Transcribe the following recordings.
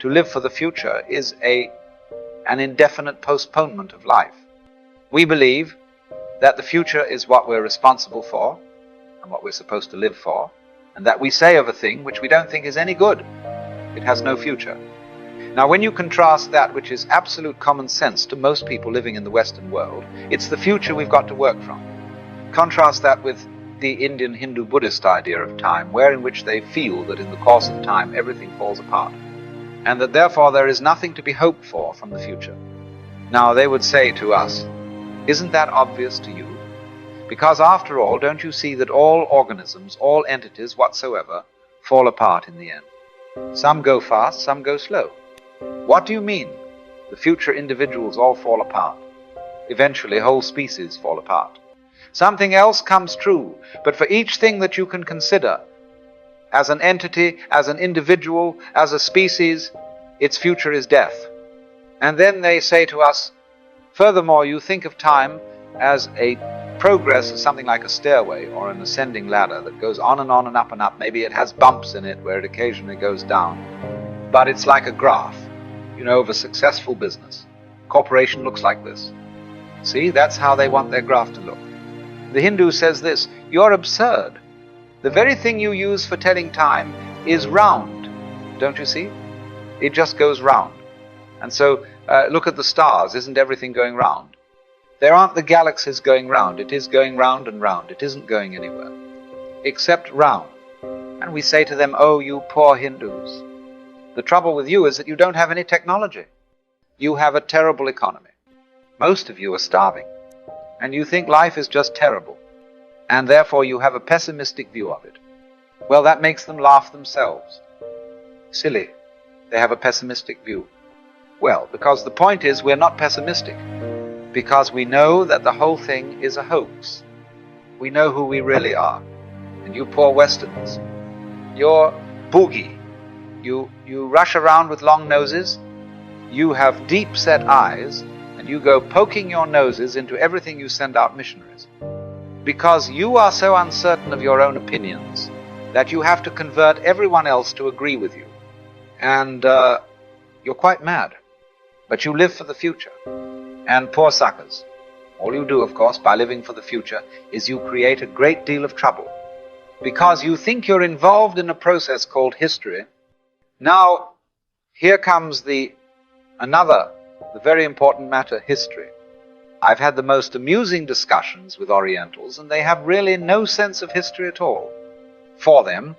to live for the future is an indefinite postponement of life. We believe that the future is what we're responsible for and what we're supposed to live for, and that we say of a thing which we don't think is any good, it has no future. Now, when you contrast that which is absolute common sense to most people living in the Western world, it's the future we've got to work from. Contrast that with the Indian Hindu Buddhist idea of time, in which they feel that in the course of time everything falls apart, and that therefore there is nothing to be hoped for from the future. Now, they would say to us, isn't that obvious to you? Because after all, don't you see that all organisms, all entities whatsoever, fall apart in the end? Some go fast, some go slow. What do you mean? The future individuals all fall apart. Eventually, whole species fall apart. Something else comes true, but for each thing that you can consider, as an entity, as an individual, as a species, its future is death. And then they say to us, furthermore, you think of time as a progress of something like a stairway or an ascending ladder that goes on and on and up and up. Maybe it has bumps in it where it occasionally goes down. But it's like a graph, of a successful business. Corporation looks like this. See, that's how they want their graph to look. The Hindu says this, you're absurd. The very thing you use for telling time is round. Don't you see? It just goes round. And so, look at the stars. Isn't everything going round? There aren't the galaxies going round. It is going round and round. It isn't going anywhere, except round. And we say to them, oh, you poor Hindus. The trouble with you is that you don't have any technology. You have a terrible economy. Most of you are starving. And you think life is just terrible. And therefore you have a pessimistic view of it. Well, that makes them laugh themselves. Silly. They have a pessimistic view. Well, because the point is we're not pessimistic. Because we know that the whole thing is a hoax. We know who we really are. And you poor Westerners, you're boogie. You rush around with long noses. You have deep-set eyes. And you go poking your noses into everything you send out missionaries. Because you are so uncertain of your own opinions that you have to convert everyone else to agree with you. And you're quite mad. But you live for the future. And poor suckers. All you do, of course, by living for the future, is you create a great deal of trouble. Because you think you're involved in a process called history. Now, here comes the very important matter, history. I've had the most amusing discussions with Orientals, and they have really no sense of history at all. For them,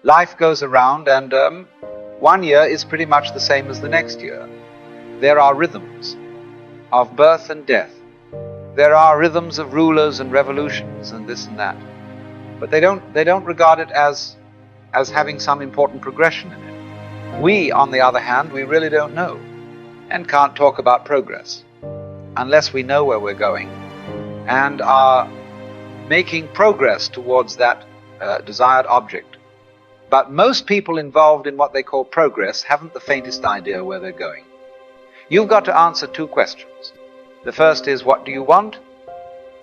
life goes around, and one year is pretty much the same as the next year. There are rhythms of birth and death. There are rhythms of rulers and revolutions and this and that. But they don't regard it as having some important progression in it. We, on the other hand, we really don't know and can't talk about progress unless we know where we're going and are making progress towards that desired object. But most people involved in what they call progress haven't the faintest idea where they're going. You've got to answer two questions. The first is, what do you want?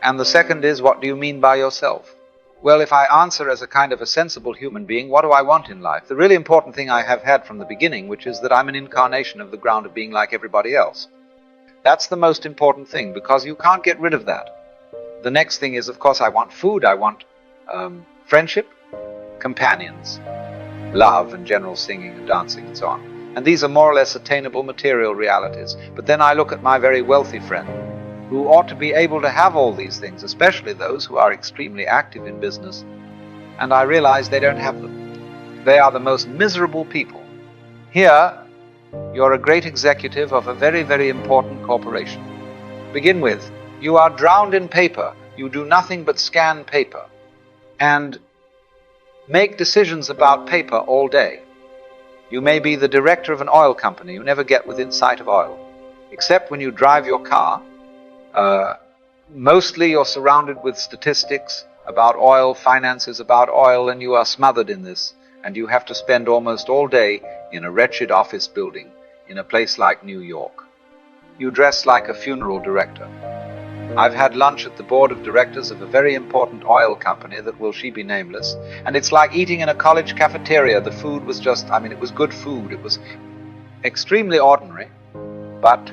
And the second is, what do you mean by yourself? Well, if I answer as a kind of a sensible human being, what do I want in life? The really important thing I have had from the beginning, which is that I'm an incarnation of the ground of being like everybody else. That's the most important thing, because you can't get rid of that. The next thing is, of course, I want food, I want friendship, companions, love, and general singing and dancing and so on. And these are more or less attainable material realities. But then I look at my very wealthy friend, who ought to be able to have all these things, especially those who are extremely active in business, and I realize they don't have them. They are the most miserable people. Here, you're a great executive of a very, very important corporation. Begin with, you are drowned in paper. You do nothing but scan paper and make decisions about paper all day. You may be the director of an oil company. You never get within sight of oil, except when you drive your car. Mostly you're surrounded with statistics about oil, finances about oil, and you are smothered in this, and you have to spend almost all day in a wretched office building in a place like New York. You dress like a funeral director. I've had lunch at the board of directors of a very important oil company that will she be nameless, and it's like eating in a college cafeteria. The food was just, it was good food. It was extremely ordinary, but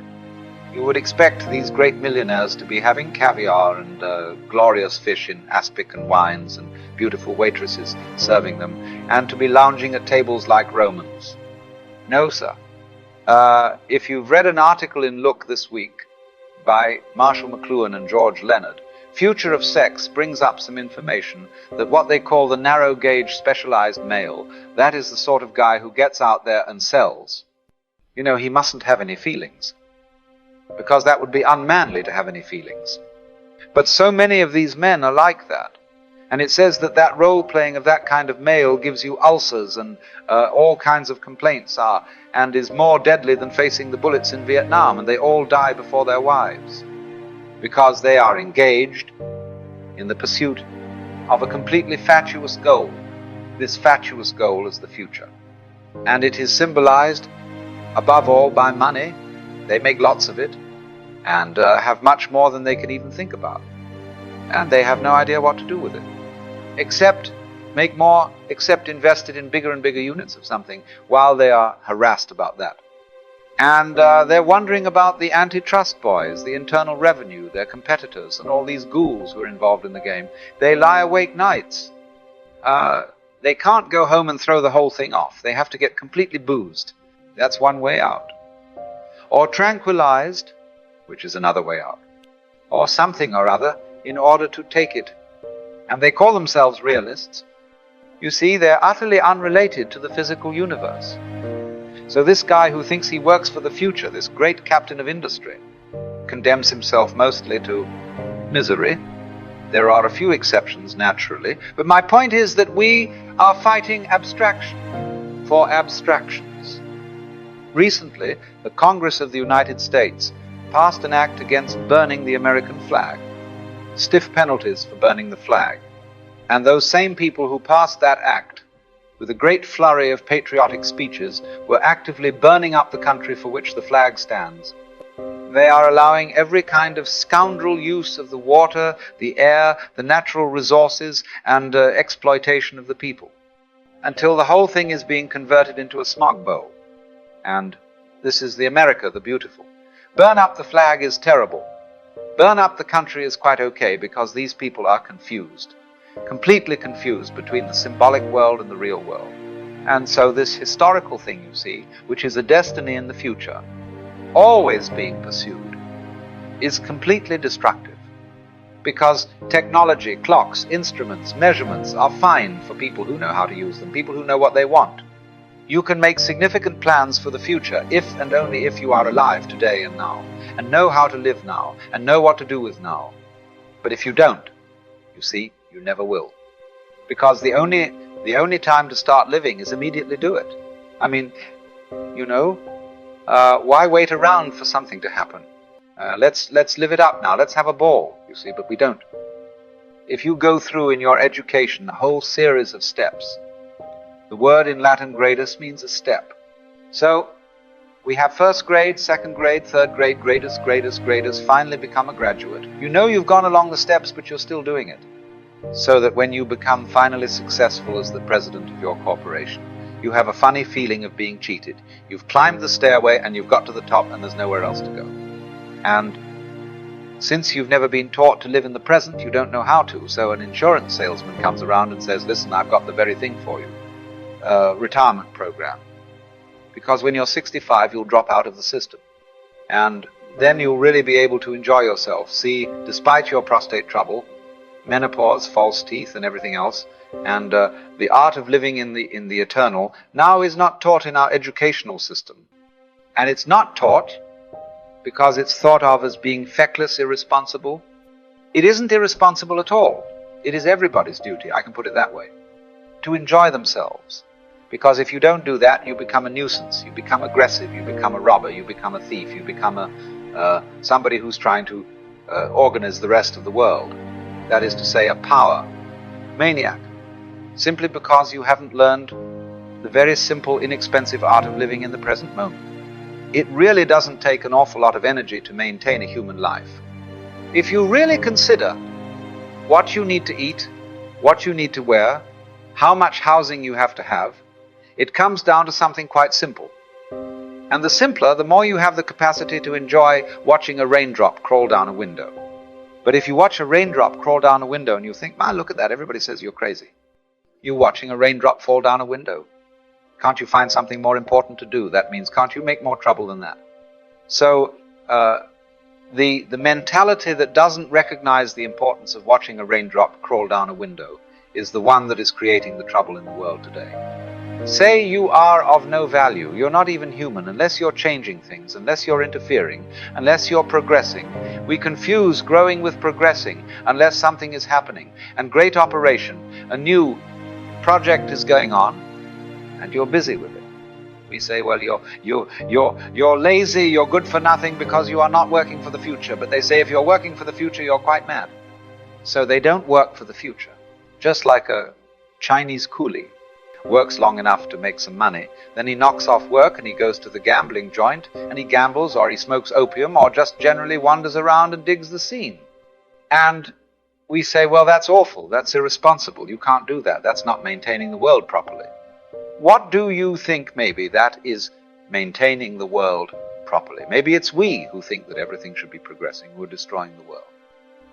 you would expect these great millionaires to be having caviar and glorious fish in aspic and wines and beautiful waitresses serving them, and to be lounging at tables like Romans. No, sir. If you've read an article in Look this week by Marshall McLuhan and George Leonard, Future of Sex brings up some information that what they call the narrow gauge specialized male, that is the sort of guy who gets out there and sells. You know, he mustn't have any feelings, because that would be unmanly to have any feelings. But so many of these men are like that. And it says that that role-playing of that kind of male gives you ulcers and all kinds of complaints and is more deadly than facing the bullets in Vietnam, and they all die before their wives, because they are engaged in the pursuit of a completely fatuous goal. This fatuous goal is the future. And it is symbolized, above all, by money. They make lots of it, and have much more than they can even think about. And they have no idea what to do with it, except make more, except invest it in bigger and bigger units of something, while they are harassed about that. And they're wondering about the antitrust boys, the Internal Revenue, their competitors, and all these ghouls who are involved in the game. They lie awake nights. They can't go home and throw the whole thing off. They have to get completely boozed. That's one way out. Or tranquilized, which is another way out. Or something or other in order to take it. And they call themselves realists. You see, they're utterly unrelated to the physical universe. So this guy who thinks he works for the future, this great captain of industry, condemns himself mostly to misery. There are a few exceptions, naturally, but my point is that we are fighting abstraction for abstractions. Recently, the Congress of the United States passed an act against burning the American flag, stiff penalties for burning the flag. And those same people who passed that act, with a great flurry of patriotic speeches, were actively burning up the country for which the flag stands. They are allowing every kind of scoundrel use of the water, the air, the natural resources, and exploitation of the people, until the whole thing is being converted into a smog bowl. And this is the America, the beautiful. Burn up the flag is terrible. Burn up the country is quite okay, because these people are confused. Completely confused between the symbolic world and the real world. And so this historical thing, you see, which is a destiny in the future, always being pursued, is completely destructive. Because technology, clocks, instruments, measurements are fine for people who know how to use them, people who know what they want. You can make significant plans for the future if and only if you are alive today and now, and know how to live now, and know what to do with now. But if you don't, you see, you never will. Because the only time to start living is immediately do it. I mean, you know, why wait around for something to happen? Let's live it up now. Let's have a ball, you see, but we don't. If you go through in your education a whole series of steps, the word in Latin gradus means a step. So we have first grade, second grade, third grade, gradus, finally become a graduate. You know you've gone along the steps, but you're still doing it. So that when you become finally successful as the president of your corporation, you have a funny feeling of being cheated. You've climbed the stairway and you've got to the top and there's nowhere else to go. And since you've never been taught to live in the present, you don't know how to. So an insurance salesman comes around and says, listen, I've got the very thing for you. Retirement program. Because when you're 65, you'll drop out of the system. And then you'll really be able to enjoy yourself. See, despite your prostate trouble, menopause, false teeth, and everything else, and the art of living in the eternal now is not taught in our educational system. And it's not taught because it's thought of as being feckless, irresponsible. It isn't irresponsible at all. It is everybody's duty, I can put it that way, to enjoy themselves. Because if you don't do that, you become a nuisance, you become aggressive, you become a robber, you become a thief, you become somebody who's trying to organize the rest of the world. That is to say, a power maniac, simply because you haven't learned the very simple, inexpensive art of living in the present moment. It really doesn't take an awful lot of energy to maintain a human life. If you really consider what you need to eat, what you need to wear, how much housing you have to have, it comes down to something quite simple. And the simpler, the more you have the capacity to enjoy watching a raindrop crawl down a window. But if you watch a raindrop crawl down a window and you think, man, look at that, everybody says you're crazy. You're watching a raindrop fall down a window. Can't you find something more important to do? That means, can't you make more trouble than that? So the mentality that doesn't recognize the importance of watching a raindrop crawl down a window is the one that is creating the trouble in the world today. Say you are of no value, you're not even human, unless you're changing things, unless you're interfering, unless you're progressing. We confuse growing with progressing unless something is happening. And great operation, a new project is going on, and you're busy with it. We say, well, you're lazy, you're good for nothing because you are not working for the future. But they say if you're working for the future, you're quite mad. So they don't work for the future. Just like a Chinese coolie works long enough to make some money, then he knocks off work and he goes to the gambling joint and he gambles, or he smokes opium, or just generally wanders around and digs the scene. And we say, well, that's awful, that's irresponsible, you can't do that, that's not maintaining the world properly. What do you think maybe that is maintaining the world properly? Maybe it's we who think that everything should be progressing, who are destroying the world.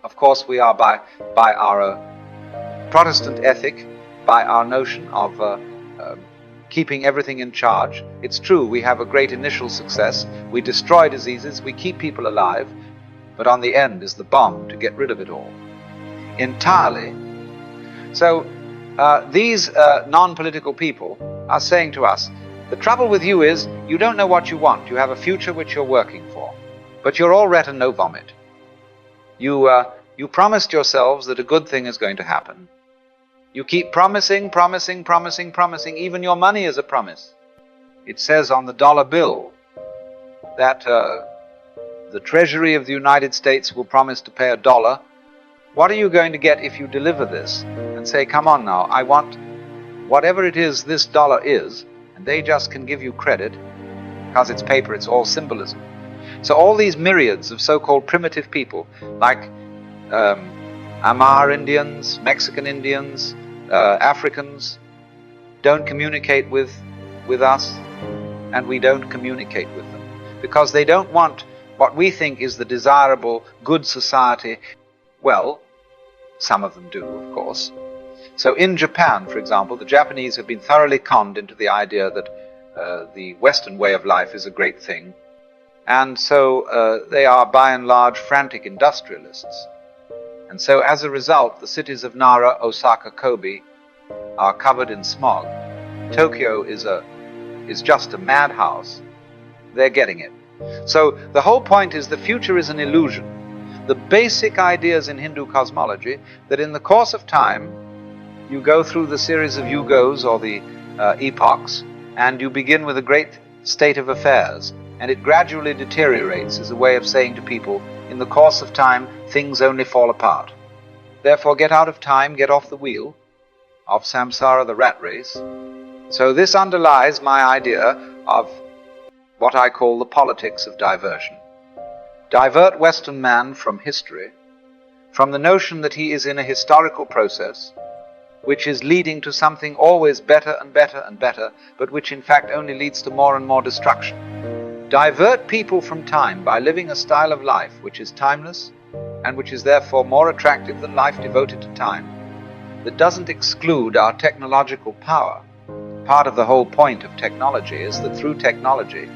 Of course we are, by our Protestant ethic, by our notion of keeping everything in charge. It's true, we have a great initial success, we destroy diseases, we keep people alive, but on the end is the bomb to get rid of it all. Entirely. So these non-political people are saying to us, the trouble with you is you don't know what you want. You have a future which you're working for, but you're all ret and no vomit. You promised yourselves that a good thing is going to happen. You keep promising, even your money is a promise. It says on the dollar bill that the Treasury of the United States will promise to pay $1. What are you going to get if you deliver this and say, come on now, I want whatever it is this dollar is, and they just can give you credit because it's paper, it's all symbolism. So all these myriads of so-called primitive people, like Amar Indians, Mexican Indians, Africans, don't communicate with us, and we don't communicate with them because they don't want what we think is the desirable good society. Well, some of them do, of course. So in Japan, for example, the Japanese have been thoroughly conned into the idea that the Western way of life is a great thing, and so they are by and large frantic industrialists. And so as a result, the cities of Nara, Osaka, Kobe are covered in smog. Tokyo is just a madhouse. They're getting it. So the whole point is the future is an illusion. The basic ideas in Hindu cosmology that in the course of time you go through the series of yugos or the epochs, and you begin with a great state of affairs, and it gradually deteriorates as a way of saying to people, in the course of time, things only fall apart. Therefore, get out of time, get off the wheel of samsara, the rat race. So this underlies my idea of what I call the politics of diversion. Divert Western man from history, from the notion that he is in a historical process, which is leading to something always better and better and better, but which in fact only leads to more and more destruction. Divert people from time by living a style of life which is timeless and which is therefore more attractive than life devoted to time, that doesn't exclude our technological power. Part of the whole point of technology is that through technology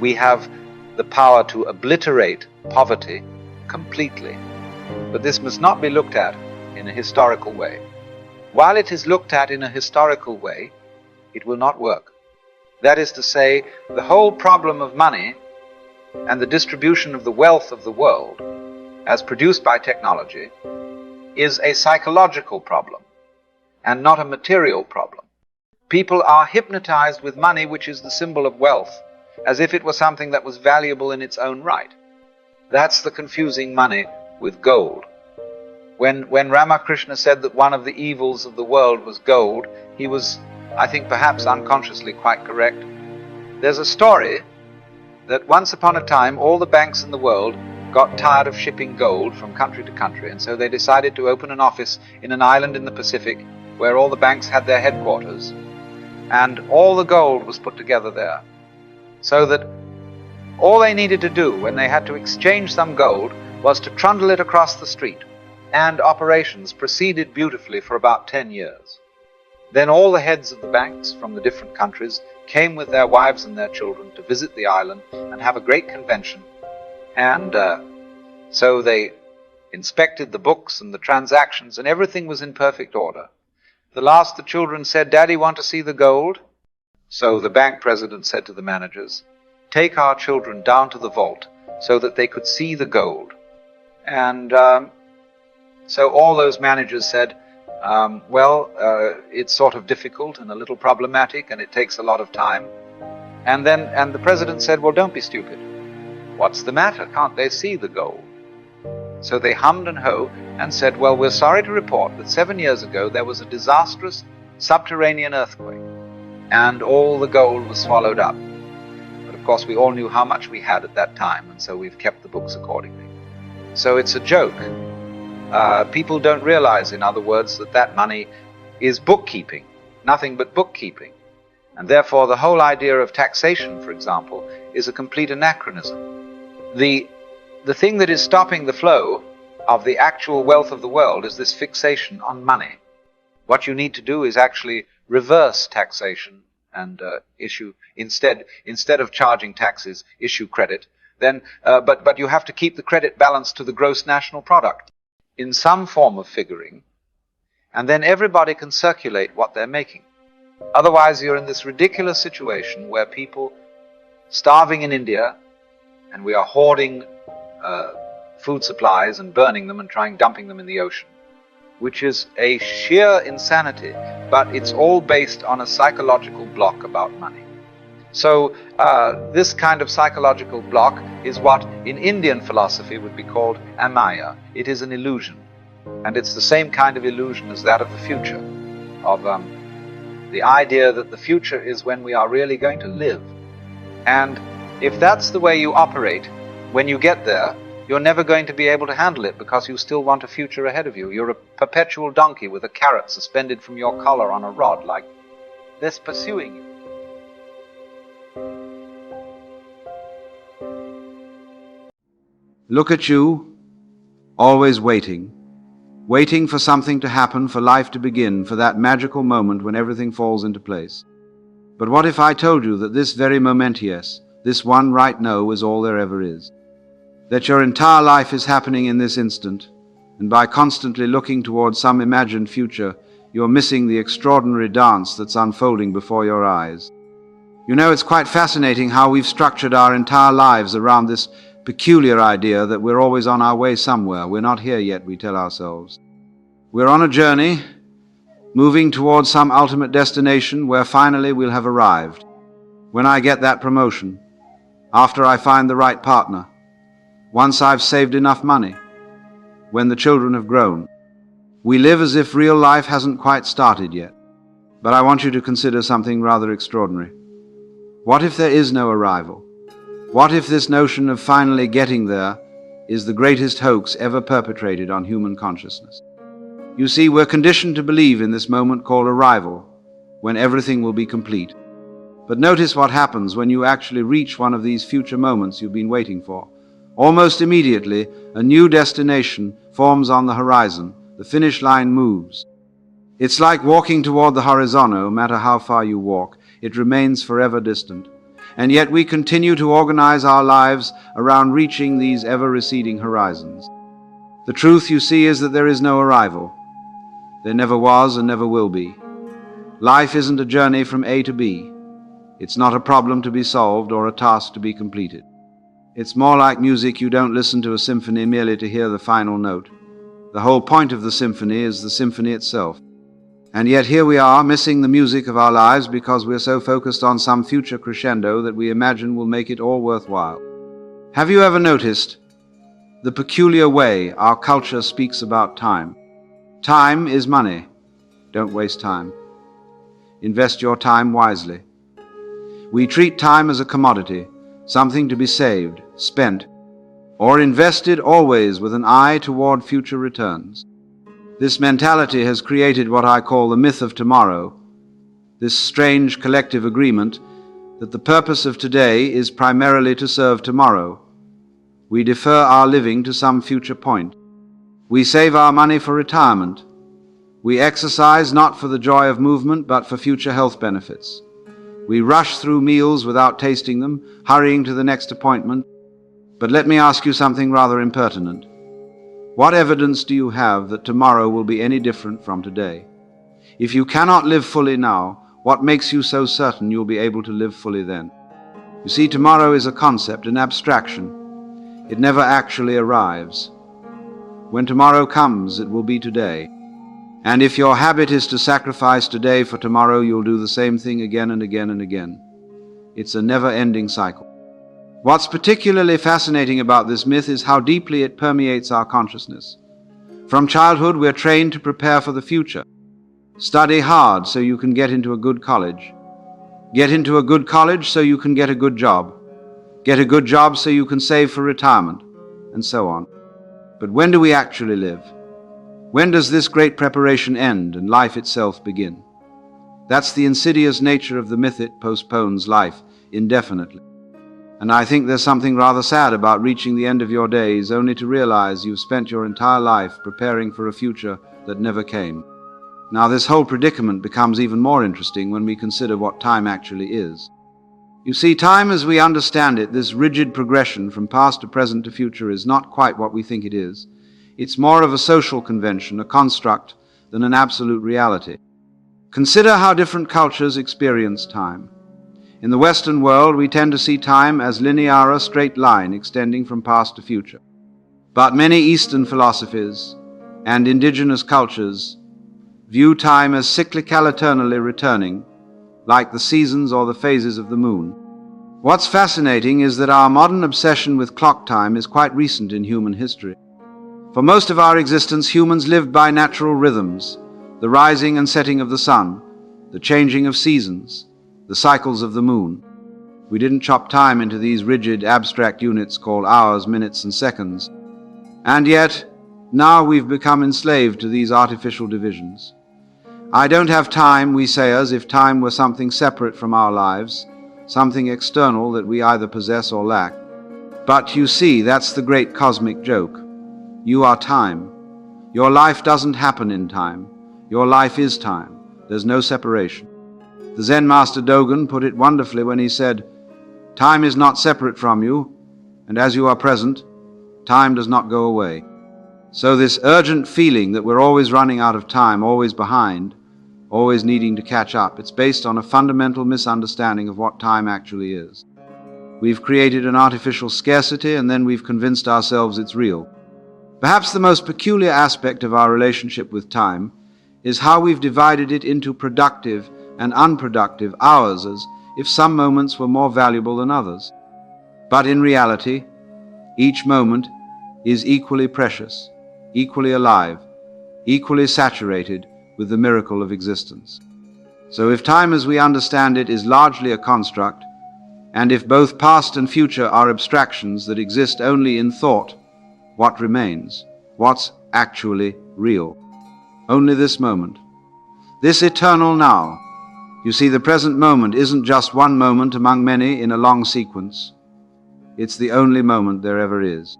we have the power to obliterate poverty completely. But this must not be looked at in a historical way. While it is looked at in a historical way, it will not work. That is to say, the whole problem of money and the distribution of the wealth of the world, as produced by technology, is a psychological problem and not a material problem. People are hypnotized with money, which is the symbol of wealth, as if it were something that was valuable in its own right. That's the confusing money with gold. When Ramakrishna said that one of the evils of the world was gold, he was, I think, perhaps unconsciously quite correct. There's a story that once upon a time all the banks in the world got tired of shipping gold from country to country, and so they decided to open an office in an island in the Pacific where all the banks had their headquarters, and all the gold was put together there. so that all they needed to do when they had to exchange some gold was to trundle it across the street, and operations proceeded beautifully for about 10 years. Then all the heads of the banks from the different countries came with their wives and their children to visit the island and have a great convention. And so they inspected the books and the transactions, and everything was in perfect order. The last, the children said, "Daddy, want to see the gold?" So the bank president said to the managers, "Take our children down to the vault so that they could see the gold." And so all those managers said, it's sort of difficult and a little problematic, and it takes a lot of time. And the president said, "Well, don't be stupid. What's the matter? Can't they see the gold?" So they hummed and hawed and said, "Well, we're sorry to report that 7 years ago there was a disastrous subterranean earthquake, and all the gold was swallowed up. But of course we all knew how much we had at that time, and so we've kept the books accordingly." So it's a joke. People don't realize, in other words, that money is bookkeeping, nothing but bookkeeping. And therefore the whole idea of taxation, for example, is a complete anachronism. The thing that is stopping the flow of the actual wealth of the world is this fixation on money. What you need to do is actually reverse taxation and issue, instead of charging taxes, issue credit. Then, but you have to keep the credit balance to the gross national product in some form of figuring, and then everybody can circulate what they're making. Otherwise, you're in this ridiculous situation where people starving in India, and we are hoarding food supplies and burning them and dumping them in the ocean, which is a sheer insanity, but it's all based on a psychological block about money. So this kind of psychological block is what in Indian philosophy would be called amaya. It is an illusion, and it's the same kind of illusion as that of the future, of the idea that the future is when we are really going to live. And if that's the way you operate, when you get there, you're never going to be able to handle it, because you still want a future ahead of you. You're a perpetual donkey with a carrot suspended from your collar on a rod, like this, pursuing you. Look at you, always waiting for something to happen, for life to begin, for that magical moment when everything falls into place. But what if I told you that this very moment, yes, this one right now, is all there ever is? That your entire life is happening in this instant, and by constantly looking towards some imagined future, you're missing the extraordinary dance that's unfolding before your eyes. You know, it's quite fascinating how we've structured our entire lives around this peculiar idea that we're always on our way somewhere. We're not here yet, we tell ourselves. We're on a journey, moving towards some ultimate destination where finally we'll have arrived. When I get that promotion, after I find the right partner, once I've saved enough money, when the children have grown. We live as if real life hasn't quite started yet. But I want you to consider something rather extraordinary. What if there is no arrival? What if this notion of finally getting there is the greatest hoax ever perpetrated on human consciousness? You see, we're conditioned to believe in this moment called arrival, when everything will be complete. But notice what happens when you actually reach one of these future moments you've been waiting for. Almost immediately, a new destination forms on the horizon. The finish line moves. It's like walking toward the horizon. No matter how far you walk, it remains forever distant. And yet we continue to organize our lives around reaching these ever-receding horizons. The truth, you see, is that there is no arrival. There never was and never will be. Life isn't a journey from A to B. It's not a problem to be solved or a task to be completed. It's more like music. You don't listen to a symphony merely to hear the final note. The whole point of the symphony is the symphony itself. And yet here we are, missing the music of our lives because we're so focused on some future crescendo that we imagine will make it all worthwhile. Have you ever noticed the peculiar way our culture speaks about time? Time is money. Don't waste time. Invest your time wisely. We treat time as a commodity, something to be saved, spent, or invested, always with an eye toward future returns. This mentality has created what I call the myth of tomorrow, this strange collective agreement that the purpose of today is primarily to serve tomorrow. We defer our living to some future point. We save our money for retirement. We exercise not for the joy of movement, but for future health benefits. We rush through meals without tasting them, hurrying to the next appointment. But let me ask you something rather impertinent. What evidence do you have that tomorrow will be any different from today? If you cannot live fully now, what makes you so certain you'll be able to live fully then? You see, tomorrow is a concept, an abstraction. It never actually arrives. When tomorrow comes, it will be today. And if your habit is to sacrifice today for tomorrow, you'll do the same thing again and again and again. It's a never-ending cycle. What's particularly fascinating about this myth is how deeply it permeates our consciousness. From childhood, we're trained to prepare for the future. Study hard so you can get into a good college. Get into a good college so you can get a good job. Get a good job so you can save for retirement, and so on. But when do we actually live? When does this great preparation end and life itself begin? That's the insidious nature of the myth. It postpones life indefinitely. And I think there's something rather sad about reaching the end of your days only to realize you've spent your entire life preparing for a future that never came. Now, this whole predicament becomes even more interesting when we consider what time actually is. You see, time as we understand it, this rigid progression from past to present to future, is not quite what we think it is. It's more of a social convention, a construct, than an absolute reality. Consider how different cultures experience time. In the Western world, we tend to see time as linear, a straight line extending from past to future. But many Eastern philosophies and indigenous cultures view time as cyclical, eternally returning, like the seasons or the phases of the moon. What's fascinating is that our modern obsession with clock time is quite recent in human history. For most of our existence, humans lived by natural rhythms, the rising and setting of the sun, the changing of seasons, the cycles of the moon. We didn't chop time into these rigid, abstract units called hours, minutes, and seconds. And yet, now we've become enslaved to these artificial divisions. I don't have time, we say, as if time were something separate from our lives, something external that we either possess or lack. But you see, that's the great cosmic joke. You are time. Your life doesn't happen in time. Your life is time. There's no separation. The Zen master Dogen put it wonderfully when he said, "Time is not separate from you, and as you are present, time does not go away." So this urgent feeling that we're always running out of time, always behind, always needing to catch up, it's based on a fundamental misunderstanding of what time actually is. We've created an artificial scarcity, and then we've convinced ourselves it's real. Perhaps the most peculiar aspect of our relationship with time is how we've divided it into productive and unproductive hours, as if some moments were more valuable than others. But in reality, each moment is equally precious, equally alive, equally saturated with the miracle of existence. So if time as we understand it is largely a construct, and if both past and future are abstractions that exist only in thought, what remains? What's actually real? Only this moment. This eternal now. You see, the present moment isn't just one moment among many in a long sequence. It's the only moment there ever is.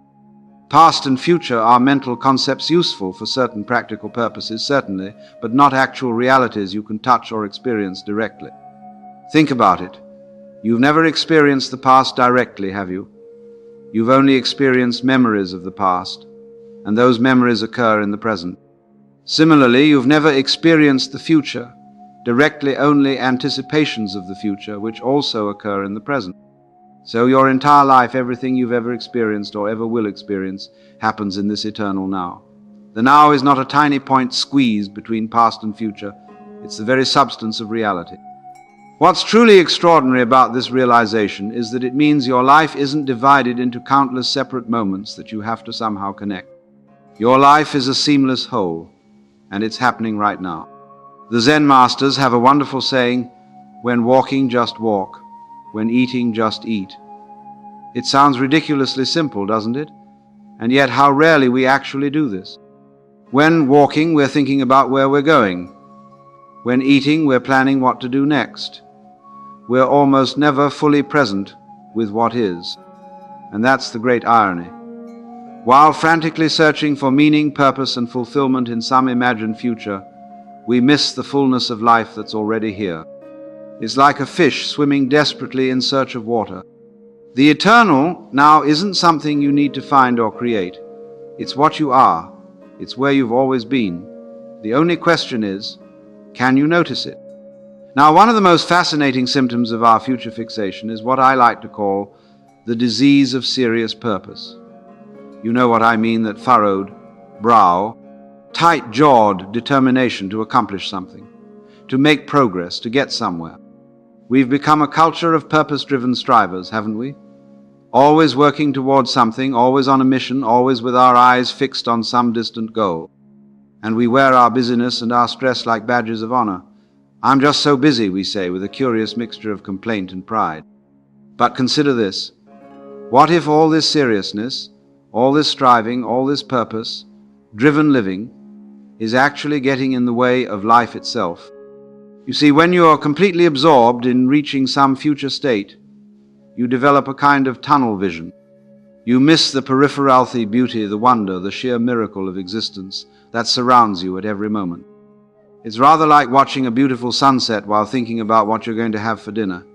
Past and future are mental concepts useful for certain practical purposes, certainly, but not actual realities you can touch or experience directly. Think about it. You've never experienced the past directly, have you? You've only experienced memories of the past, and those memories occur in the present. Similarly, you've never experienced the future, directly only anticipations of the future, which also occur in the present. So your entire life, everything you've ever experienced or ever will experience, happens in this eternal now. The now is not a tiny point squeezed between past and future. It's the very substance of reality. What's truly extraordinary about this realization is that it means your life isn't divided into countless separate moments that you have to somehow connect. Your life is a seamless whole, and it's happening right now. The Zen masters have a wonderful saying, "When walking, just walk. When eating, just eat." It sounds ridiculously simple, doesn't it? And yet how rarely we actually do this. When walking, we're thinking about where we're going. When eating, we're planning what to do next. we're almost never fully present with what is. And that's the great irony. While frantically searching for meaning, purpose, and fulfillment in some imagined future, we miss the fullness of life that's already here. It's like a fish swimming desperately in search of water. The eternal now isn't something you need to find or create. It's what you are. It's where you've always been. The only question is, can you notice it? Now, one of the most fascinating symptoms of our future fixation is what I like to call the disease of serious purpose. You know what I mean, that furrowed brow, tight-jawed determination to accomplish something, to make progress, to get somewhere. We've become a culture of purpose-driven strivers, haven't we? Always working towards something, always on a mission, always with our eyes fixed on some distant goal. And we wear our busyness and our stress like badges of honor. I'm just so busy, we say, with a curious mixture of complaint and pride. But consider this. What if all this seriousness, all this striving, all this purpose, driven living, is actually getting in the way of life itself? You see, when you are completely absorbed in reaching some future state, you develop a kind of tunnel vision. You miss the peripheralthy beauty, the wonder, the sheer miracle of existence that surrounds you at every moment. It's rather like watching a beautiful sunset while thinking about what you're going to have for dinner.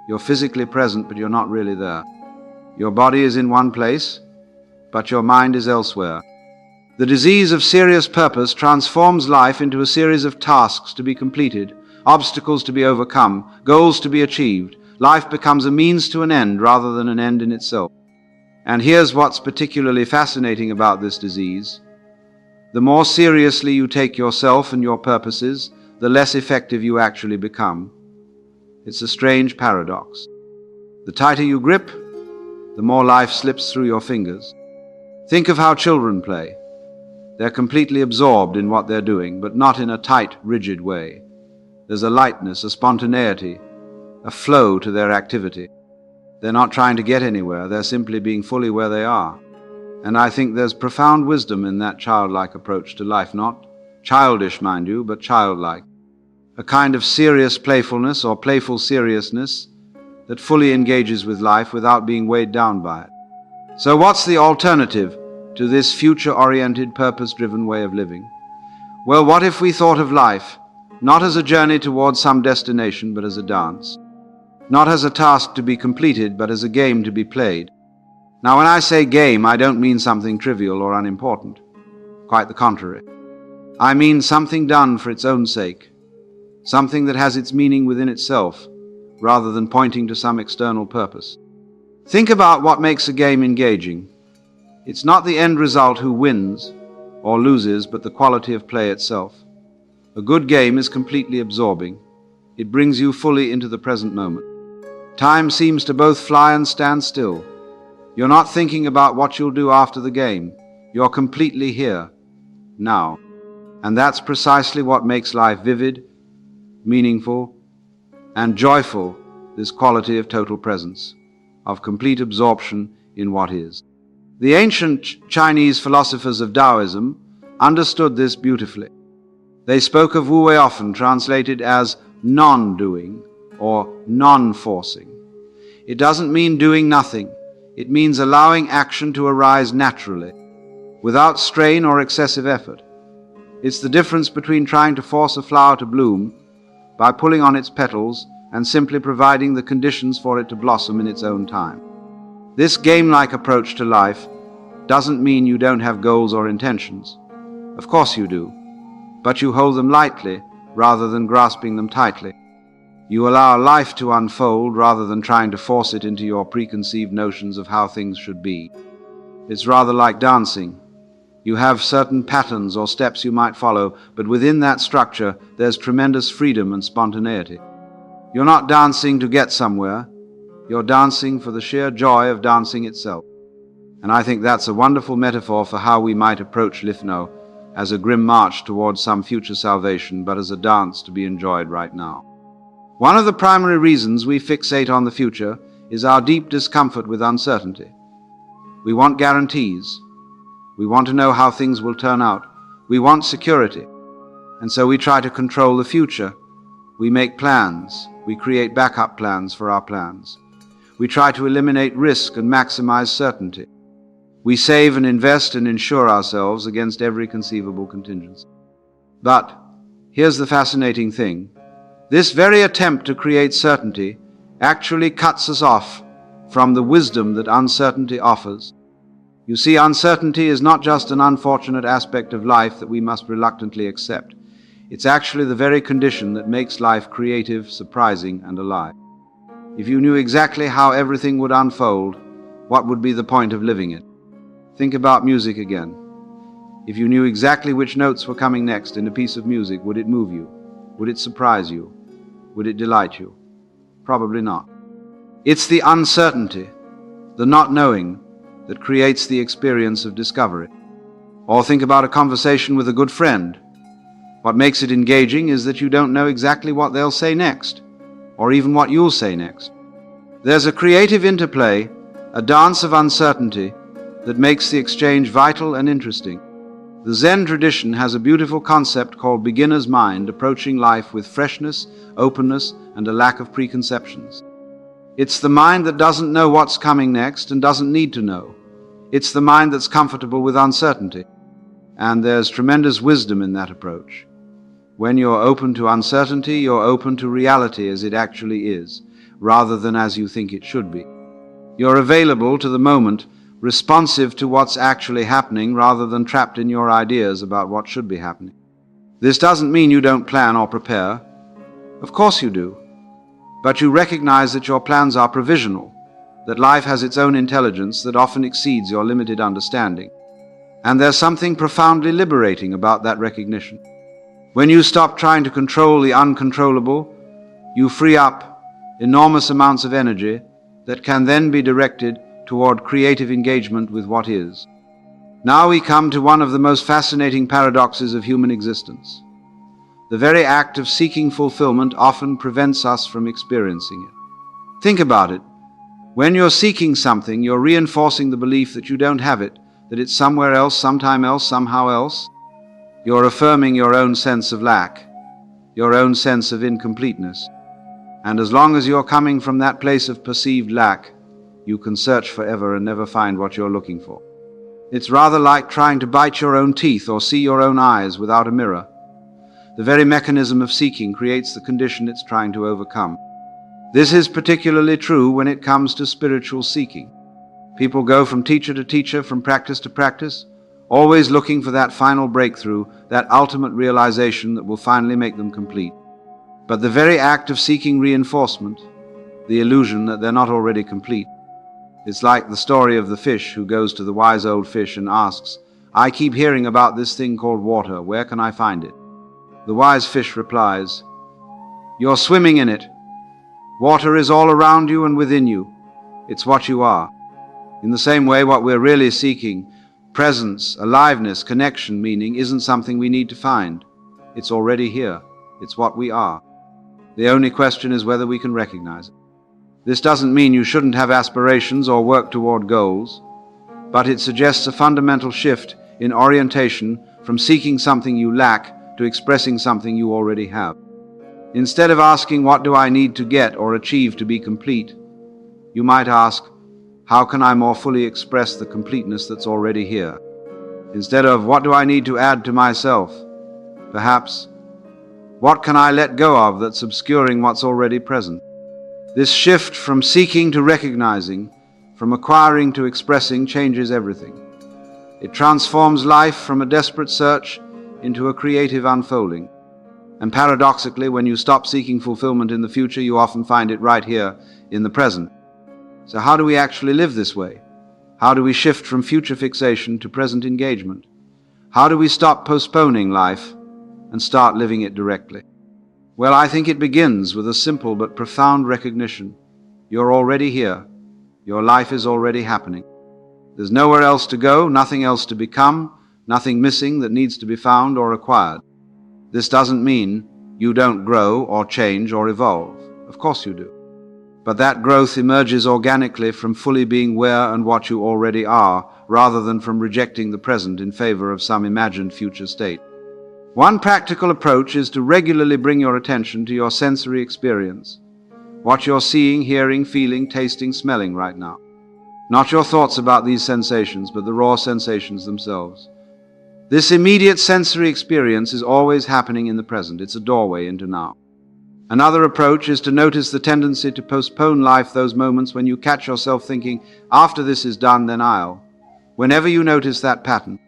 You're physically present, but you're not really there. Your body is in one place, but your mind is elsewhere. The disease of serious purpose transforms life into a series of tasks to be completed, obstacles to be overcome, goals to be achieved. Life becomes a means to an end rather than an end in itself. And here's what's particularly fascinating about this disease. The more seriously you take yourself and your purposes, the less effective you actually become. It's a strange paradox. The tighter you grip, the more life slips through your fingers. Think of how children play. They're completely absorbed in what they're doing, but not in a tight, rigid way. There's a lightness, a spontaneity, a flow to their activity. They're not trying to get anywhere, they're simply being fully where they are. And I think there's profound wisdom in that childlike approach to life, not childish, mind you, but childlike. A kind of serious playfulness or playful seriousness that fully engages with life without being weighed down by it. So what's the alternative to this future-oriented, purpose-driven way of living? Well, what if we thought of life not as a journey towards some destination, but as a dance? Not as a task to be completed, but as a game to be played. Now, when I say game, I don't mean something trivial or unimportant. Quite the contrary. I mean something done for its own sake, something that has its meaning within itself, rather than pointing to some external purpose. Think about what makes a game engaging. It's not the end result who wins or loses, but the quality of play itself. A good game is completely absorbing. It brings you fully into the present moment. Time seems to both fly and stand still. You're not thinking about what you'll do after the game. You're completely here, now. And that's precisely what makes life vivid, meaningful, and joyful, this quality of total presence, of complete absorption in what is. The ancient Chinese philosophers of Taoism understood this beautifully. They spoke of Wu Wei often, translated as non-doing or non-forcing. It doesn't mean doing nothing. It means allowing action to arise naturally, without strain or excessive effort. It's the difference between trying to force a flower to bloom by pulling on its petals and simply providing the conditions for it to blossom in its own time. This game-like approach to life doesn't mean you don't have goals or intentions. Of course you do, but you hold them lightly rather than grasping them tightly. You allow life to unfold rather than trying to force it into your preconceived notions of how things should be. It's rather like dancing. You have certain patterns or steps you might follow, but within that structure there's tremendous freedom and spontaneity. You're not dancing to get somewhere. You're dancing for the sheer joy of dancing itself. And I think that's a wonderful metaphor for how we might approach Lifno, as a grim march towards some future salvation, but as a dance to be enjoyed right now. One of the primary reasons we fixate on the future is our deep discomfort with uncertainty. We want guarantees. We want to know how things will turn out. We want security. And so we try to control the future. We make plans. We create backup plans for our plans. We try to eliminate risk and maximize certainty. We save and invest and insure ourselves against every conceivable contingency. But here's the fascinating thing. This very attempt to create certainty actually cuts us off from the wisdom that uncertainty offers. You see, uncertainty is not just an unfortunate aspect of life that we must reluctantly accept. It's actually the very condition that makes life creative, surprising, and alive. If you knew exactly how everything would unfold, what would be the point of living it? Think about music again. If you knew exactly which notes were coming next in a piece of music, would it move you? Would it surprise you? Would it delight you? Probably not. It's the uncertainty, the not knowing, that creates the experience of discovery. Or think about a conversation with a good friend. What makes it engaging is that you don't know exactly what they'll say next, or even what you'll say next. There's a creative interplay, a dance of uncertainty, that makes the exchange vital and interesting. The Zen tradition has a beautiful concept called beginner's mind, approaching life with freshness, openness, and a lack of preconceptions. It's the mind that doesn't know what's coming next and doesn't need to know. It's the mind that's comfortable with uncertainty. And there's tremendous wisdom in that approach. When you're open to uncertainty, you're open to reality as it actually is, rather than as you think it should be. You're available to the moment, responsive to what's actually happening rather than trapped in your ideas about what should be happening. This doesn't mean you don't plan or prepare. Of course you do. But you recognize that your plans are provisional, that life has its own intelligence that often exceeds your limited understanding. And there's something profoundly liberating about that recognition. When you stop trying to control the uncontrollable, you free up enormous amounts of energy that can then be directed toward creative engagement with what is. Now we come to one of the most fascinating paradoxes of human existence. The very act of seeking fulfillment often prevents us from experiencing it. Think about it. When you're seeking something, you're reinforcing the belief that you don't have it, that it's somewhere else, sometime else, somehow else. You're affirming your own sense of lack, your own sense of incompleteness. And as long as you're coming from that place of perceived lack, you can search forever and never find what you're looking for. It's rather like trying to bite your own teeth or see your own eyes without a mirror. The very mechanism of seeking creates the condition it's trying to overcome. This is particularly true when it comes to spiritual seeking. People go from teacher to teacher, from practice to practice, always looking for that final breakthrough, that ultimate realization that will finally make them complete. But the very act of seeking reinforcement, the illusion that they're not already complete, it's like the story of the fish who goes to the wise old fish and asks, "I keep hearing about this thing called water. Where can I find it?" The wise fish replies, "You're swimming in it. Water is all around you and within you. It's what you are." In the same way, what we're really seeking, presence, aliveness, connection, meaning, isn't something we need to find. It's already here. It's what we are. The only question is whether we can recognize it. This doesn't mean you shouldn't have aspirations or work toward goals, but it suggests a fundamental shift in orientation from seeking something you lack to expressing something you already have. Instead of asking, "What do I need to get or achieve to be complete?" you might ask, "How can I more fully express the completeness that's already here?" Instead of, "What do I need to add to myself?" perhaps, "What can I let go of that's obscuring what's already present?" This shift from seeking to recognizing, from acquiring to expressing, changes everything. It transforms life from a desperate search into a creative unfolding. And paradoxically, when you stop seeking fulfillment in the future, you often find it right here in the present. So how do we actually live this way? How do we shift from future fixation to present engagement? How do we stop postponing life and start living it directly? Well, I think it begins with a simple but profound recognition. You're already here. Your life is already happening. There's nowhere else to go, nothing else to become, nothing missing that needs to be found or acquired. This doesn't mean you don't grow or change or evolve. Of course you do. But that growth emerges organically from fully being where and what you already are, rather than from rejecting the present in favor of some imagined future state. One practical approach is to regularly bring your attention to your sensory experience. what you're seeing, hearing, feeling, tasting, smelling right now. Not your thoughts about these sensations, but the raw sensations themselves. This immediate sensory experience is always happening in the present. It's a doorway into now. Another approach is to notice the tendency to postpone life, those moments when you catch yourself thinking, after this is done, then I'll. Whenever you notice that pattern,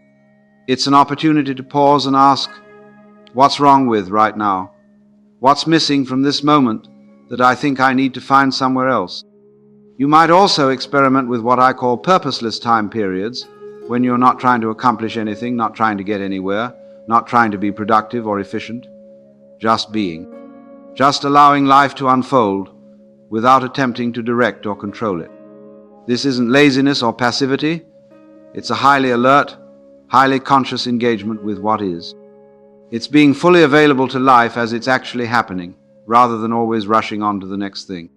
it's an opportunity to pause and ask, what's wrong with right now? What's missing from this moment that I think I need to find somewhere else? You might also experiment with what I call purposeless time periods, when you're not trying to accomplish anything, not trying to get anywhere, not trying to be productive or efficient, just being. Just allowing life to unfold without attempting to direct or control it. This isn't laziness or passivity. It's a highly alert, highly conscious engagement with what is. It's being fully available to life as it's actually happening, rather than always rushing on to the next thing.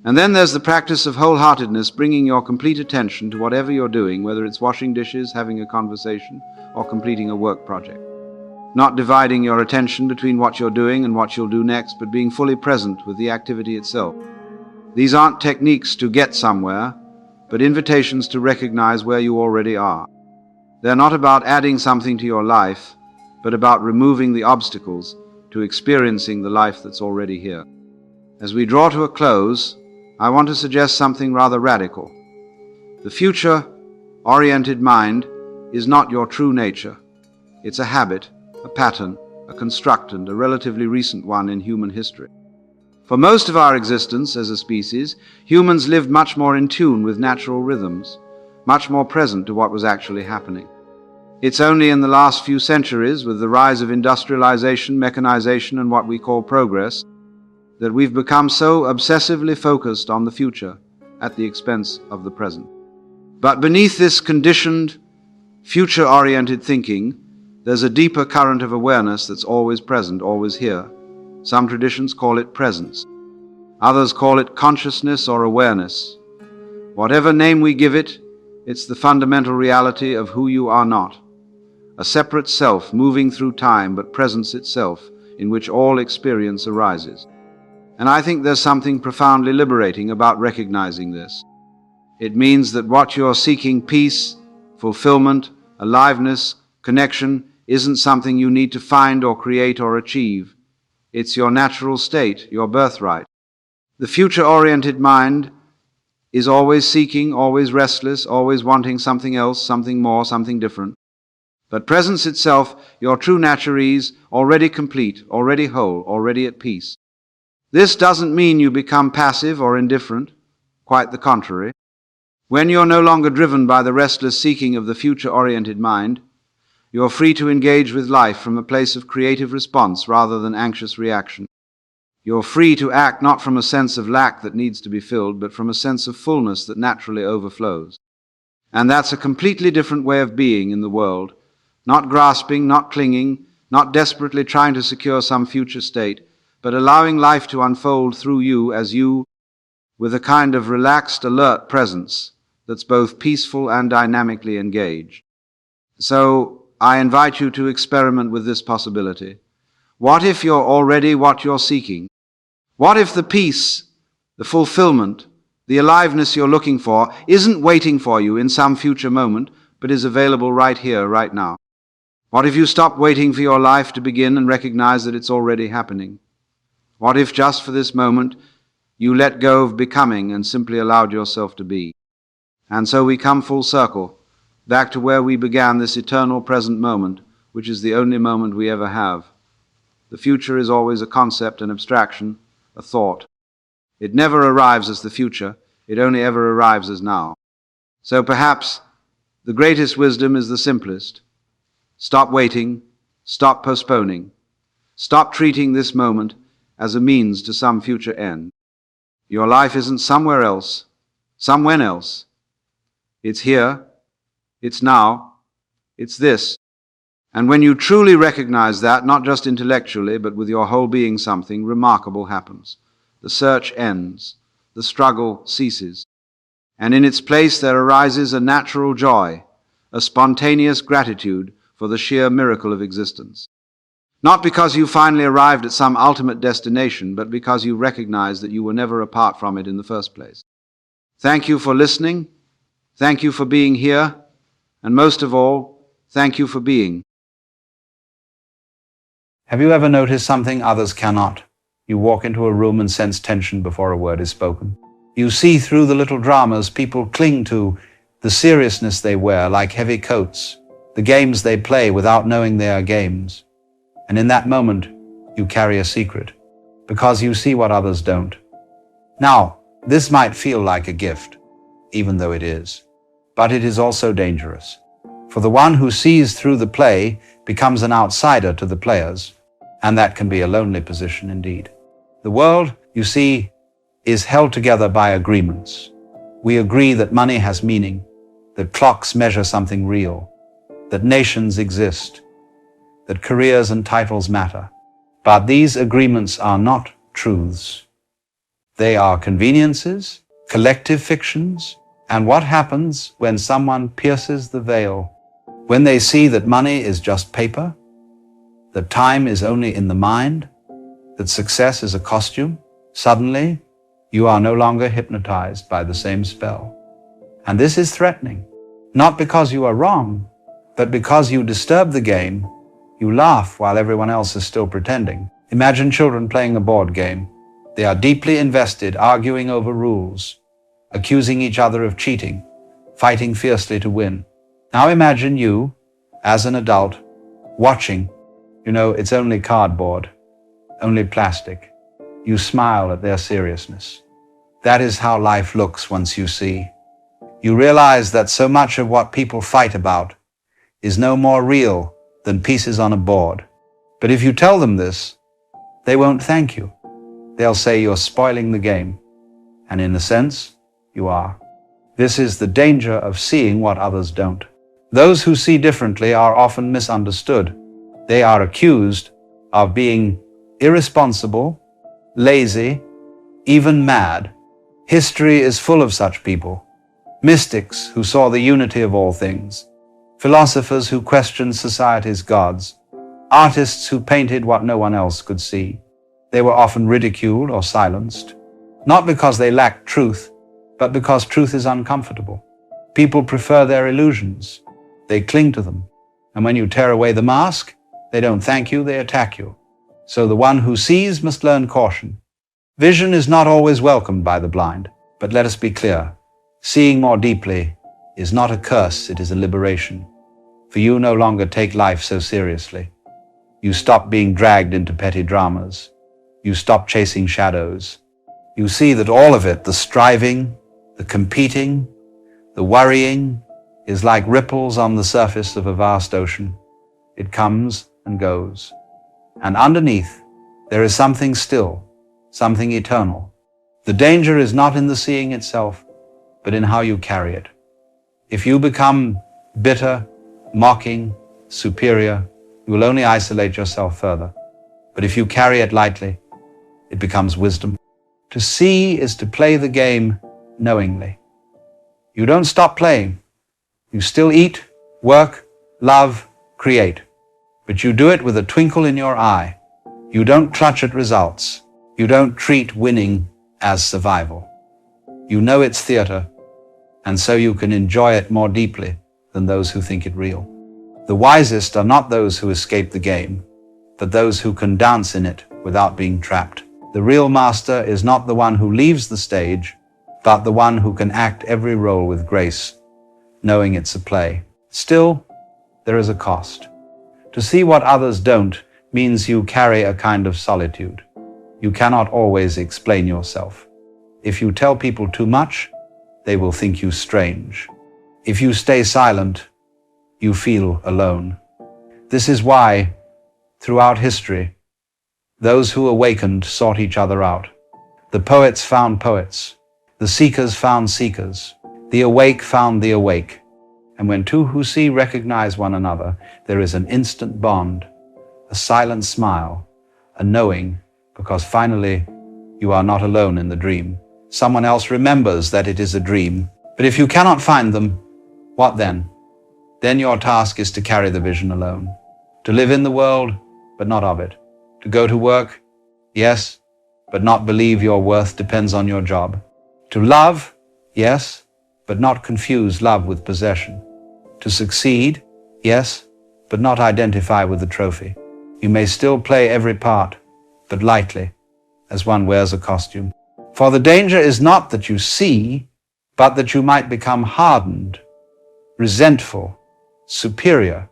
And then there's the practice of wholeheartedness, bringing your complete attention to whatever you're doing, whether it's washing dishes, having a conversation, or completing a work project. Not dividing your attention between what you're doing and what you'll do next, but being fully present with the activity itself. These aren't techniques to get somewhere, but invitations to recognize where you already are. They're not about adding something to your life, but about removing the obstacles to experiencing the life that's already here. As we draw to a close, I want to suggest something rather radical. The future-oriented mind is not your true nature. It's a habit, a pattern, a construct, and a relatively recent one in human history. For most of our existence as a species, humans lived much more in tune with natural rhythms, much more present to what was actually happening. It's only in the last few centuries, with the rise of industrialization, mechanization, and what we call progress, that we've become so obsessively focused on the future at the expense of the present. But beneath this conditioned, future-oriented thinking, there's a deeper current of awareness that's always present, always here. Some traditions call it presence. Others call it consciousness or awareness. Whatever name we give it, it's the fundamental reality of who you are not. A separate self moving through time, but presence itself, in which all experience arises. And I think there's something profoundly liberating about recognizing this. It means that what you're seeking, peace, fulfillment, aliveness, connection, isn't something you need to find or create or achieve. It's your natural state, your birthright. The future-oriented mind is always seeking, always restless, always wanting something else, something more, something different. But presence itself, your true nature, is already complete, already whole, already at peace. This doesn't mean you become passive or indifferent, quite the contrary. When you're no longer driven by the restless seeking of the future-oriented mind, you're free to engage with life from a place of creative response rather than anxious reaction. You're free to act not from a sense of lack that needs to be filled, but from a sense of fullness that naturally overflows. And that's a completely different way of being in the world, not grasping, not clinging, not desperately trying to secure some future state, but allowing life to unfold through you as you, with a kind of relaxed, alert presence that's both peaceful and dynamically engaged. So I invite you to experiment with this possibility. What if you're already what you're seeking? What if the peace, the fulfillment, the aliveness you're looking for isn't waiting for you in some future moment, but is available right here, right now? What if you stop waiting for your life to begin and recognize that it's already happening? What if just for this moment you let go of becoming and simply allowed yourself to be? And so we come full circle, back to where we began this eternal present moment, which is the only moment we ever have. The future is always a concept, an abstraction, a thought. It never arrives as the future, it only ever arrives as now. So perhaps the greatest wisdom is the simplest. Stop waiting, stop postponing, stop treating this moment as a means to some future end. Your life isn't somewhere else, somewhen else. It's here, it's now, it's this. And when you truly recognize that, not just intellectually, but with your whole being, something remarkable happens. The search ends, the struggle ceases, and in its place there arises a natural joy, a spontaneous gratitude for the sheer miracle of existence. Not because you finally arrived at some ultimate destination, but because you recognize that you were never apart from it in the first place. Thank you for listening. Thank you for being here. And most of all, thank you for being. Have you ever noticed something others cannot? You walk into a room and sense tension before a word is spoken. You see through the little dramas people cling to, the seriousness they wear like heavy coats, the games they play without knowing they are games. And in that moment, you carry a secret, because you see what others don't. Now, this might feel like a gift, even though it is, but it is also dangerous. For the one who sees through the play becomes an outsider to the players, and that can be a lonely position indeed. The world, you see, is held together by agreements. We agree that money has meaning, that clocks measure something real, that nations exist, that careers and titles matter. But these agreements are not truths. They are conveniences, collective fictions, and what happens when someone pierces the veil? When they see that money is just paper, that time is only in the mind, that success is a costume, suddenly you are no longer hypnotized by the same spell. And this is threatening, not because you are wrong, but because you disturb the game. You laugh while everyone else is still pretending. Imagine children playing a board game. They are deeply invested, arguing over rules, accusing each other of cheating, fighting fiercely to win. Now imagine you, as an adult, watching. You know, it's only cardboard, only plastic. You smile at their seriousness. That is how life looks once you see. You realize that so much of what people fight about is no more real than pieces on a board. But if you tell them this, they won't thank you. They'll say you're spoiling the game. And in a sense, you are. This is the danger of seeing what others don't. Those who see differently are often misunderstood. They are accused of being irresponsible, lazy, even mad. History is full of such people. Mystics who saw the unity of all things. Philosophers who questioned society's gods. Artists who painted what no one else could see. They were often ridiculed or silenced, not because they lacked truth, but because truth is uncomfortable. People prefer their illusions. They cling to them. And when you tear away the mask, they don't thank you, they attack you. So the one who sees must learn caution. Vision is not always welcomed by the blind, but let us be clear. Seeing more deeply is not a curse, it is a liberation. For you no longer take life so seriously. You stop being dragged into petty dramas. You stop chasing shadows. You see that all of it, the striving, the competing, the worrying, is like ripples on the surface of a vast ocean. It comes and goes. And underneath, there is something still, something eternal. The danger is not in the seeing itself, but in how you carry it. If you become bitter, mocking, superior, you will only isolate yourself further. But if you carry it lightly, it becomes wisdom. To see is to play the game knowingly. You don't stop playing. You still eat, work, love, create. But you do it with a twinkle in your eye. You don't clutch at results. You don't treat winning as survival. You know it's theater, and so you can enjoy it more deeply than those who think it real. The wisest are not those who escape the game, but those who can dance in it without being trapped. The real master is not the one who leaves the stage, but the one who can act every role with grace, knowing it's a play. Still, there is a cost. To see what others don't means you carry a kind of solitude. You cannot always explain yourself. If you tell people too much, they will think you strange. If you stay silent, you feel alone. This is why, throughout history, those who awakened sought each other out. The poets found poets. The seekers found seekers. The awake found the awake. And when two who see recognize one another, there is an instant bond, a silent smile, a knowing, because finally you are not alone in the dream. Someone else remembers that it is a dream. But if you cannot find them, what then? Then your task is to carry the vision alone, to live in the world but not of it. To go to work, yes, but not believe your worth depends on your job. To love, yes, but not confuse love with possession. To succeed, yes, but not identify with the trophy. You may still play every part, but lightly, as one wears a costume. For the danger is not that you see, but that you might become hardened, resentful, superior.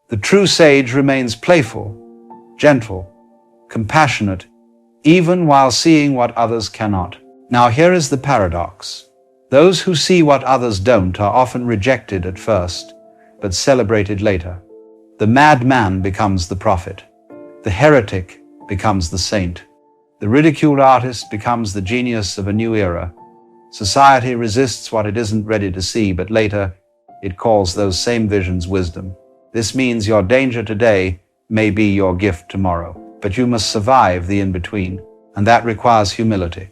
The true sage remains playful, gentle, compassionate, even while seeing what others cannot. Now here is the paradox. Those who see what others don't are often rejected at first, but celebrated later. The madman becomes the prophet. The heretic becomes the saint. The ridiculed artist becomes the genius of a new era. Society resists what it isn't ready to see, but later it calls those same visions wisdom. This means your danger today may be your gift tomorrow, but you must survive the in-between, and that requires humility.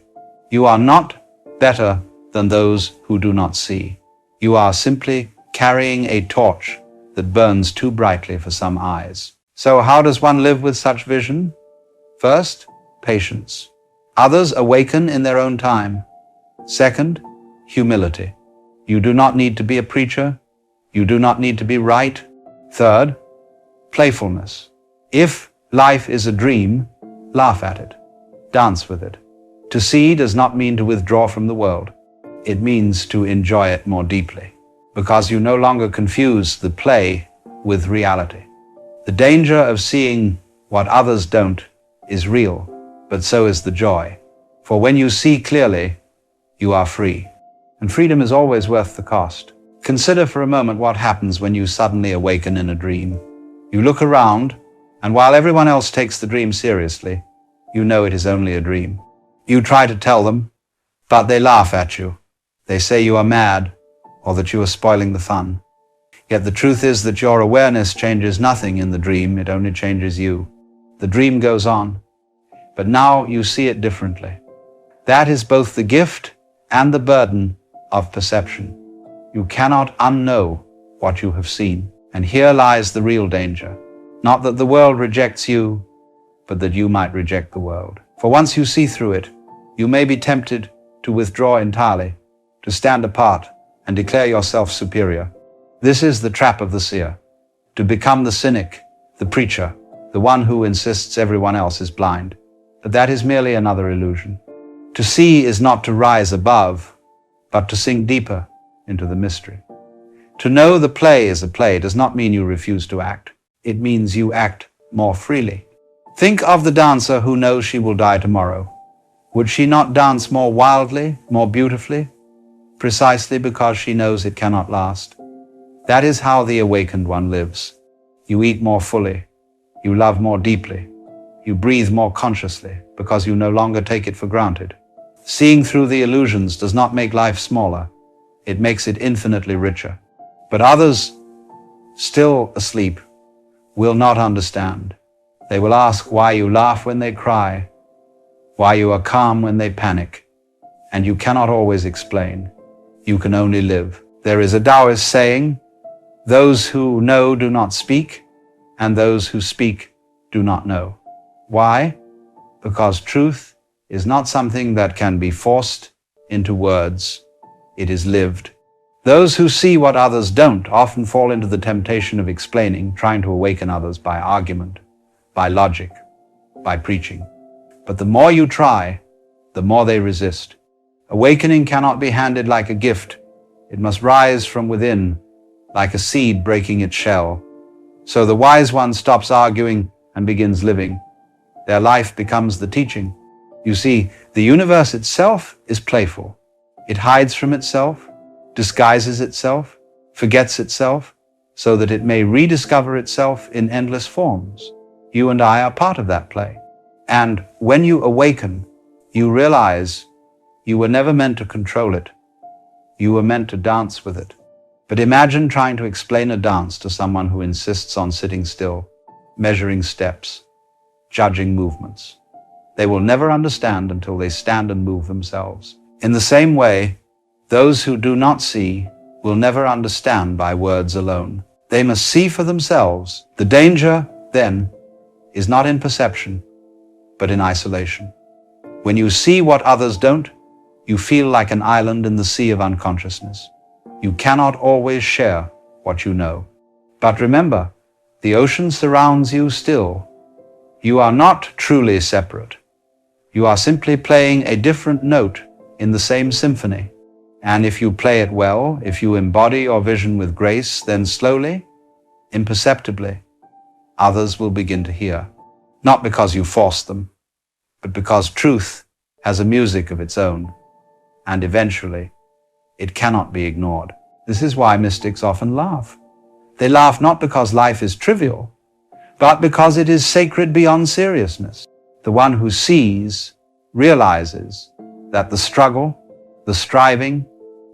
You are not better than those who do not see. You are simply carrying a torch that burns too brightly for some eyes. So how does one live with such vision? First, patience. Others awaken in their own time. Second, humility. You do not need to be a preacher. You do not need to be right. Third, playfulness. If life is a dream, laugh at it. Dance with it. To see does not mean to withdraw from the world. It means to enjoy it more deeply, because you no longer confuse the play with reality. The danger of seeing what others don't is real, but so is the joy. For when you see clearly, you are free. And freedom is always worth the cost. Consider for a moment what happens when you suddenly awaken in a dream. You look around, and while everyone else takes the dream seriously, you know it is only a dream. You try to tell them, but they laugh at you. They say you are mad, or that you are spoiling the fun. Yet the truth is that your awareness changes nothing in the dream, it only changes you. The dream goes on, but now you see it differently. That is both the gift and the burden of perception. You cannot unknow what you have seen. And here lies the real danger. Not that the world rejects you, but that you might reject the world. For once you see through it, you may be tempted to withdraw entirely, to stand apart and declare yourself superior. This is the trap of the seer, to become the cynic, the preacher, the one who insists everyone else is blind. But that is merely another illusion. To see is not to rise above, but to sink deeper into the mystery. To know the play is a play does not mean you refuse to act. It means you act more freely. Think of the dancer who knows she will die tomorrow. Would she not dance more wildly, more beautifully? Precisely because she knows it cannot last. That is how the awakened one lives. You eat more fully. You love more deeply. You breathe more consciously because you no longer take it for granted. Seeing through the illusions does not make life smaller. It makes it infinitely richer. But others, still asleep, will not understand. They will ask why you laugh when they cry, why you are calm when they panic, and you cannot always explain. You can only live. There is a Taoist saying, those who know do not speak, and those who speak do not know. Why? Because truth is not something that can be forced into words. It is lived. Those who see what others don't often fall into the temptation of explaining, trying to awaken others by argument, by logic, by preaching. But the more you try, the more they resist. Awakening cannot be handed like a gift. It must rise from within, like a seed breaking its shell. So the wise one stops arguing and begins living. Their life becomes the teaching. You see, the universe itself is playful. It hides from itself, disguises itself, forgets itself, so that it may rediscover itself in endless forms. You and I are part of that play. And when you awaken, you realize you were never meant to control it. You were meant to dance with it. But imagine trying to explain a dance to someone who insists on sitting still, measuring steps, judging movements. They will never understand until they stand and move themselves. In the same way, those who do not see will never understand by words alone. They must see for themselves. The danger, then, is not in perception, but in isolation. When you see what others don't, you feel like an island in the sea of unconsciousness. You cannot always share what you know. But remember, the ocean surrounds you still. You are not truly separate. You are simply playing a different note in the same symphony. And if you play it well, if you embody your vision with grace, then slowly, imperceptibly, others will begin to hear. Not because you force them, but because truth has a music of its own, and eventually it cannot be ignored. This is why mystics often laugh. They laugh not because life is trivial, but because it is sacred beyond seriousness. The one who sees realizes that the struggle, the striving,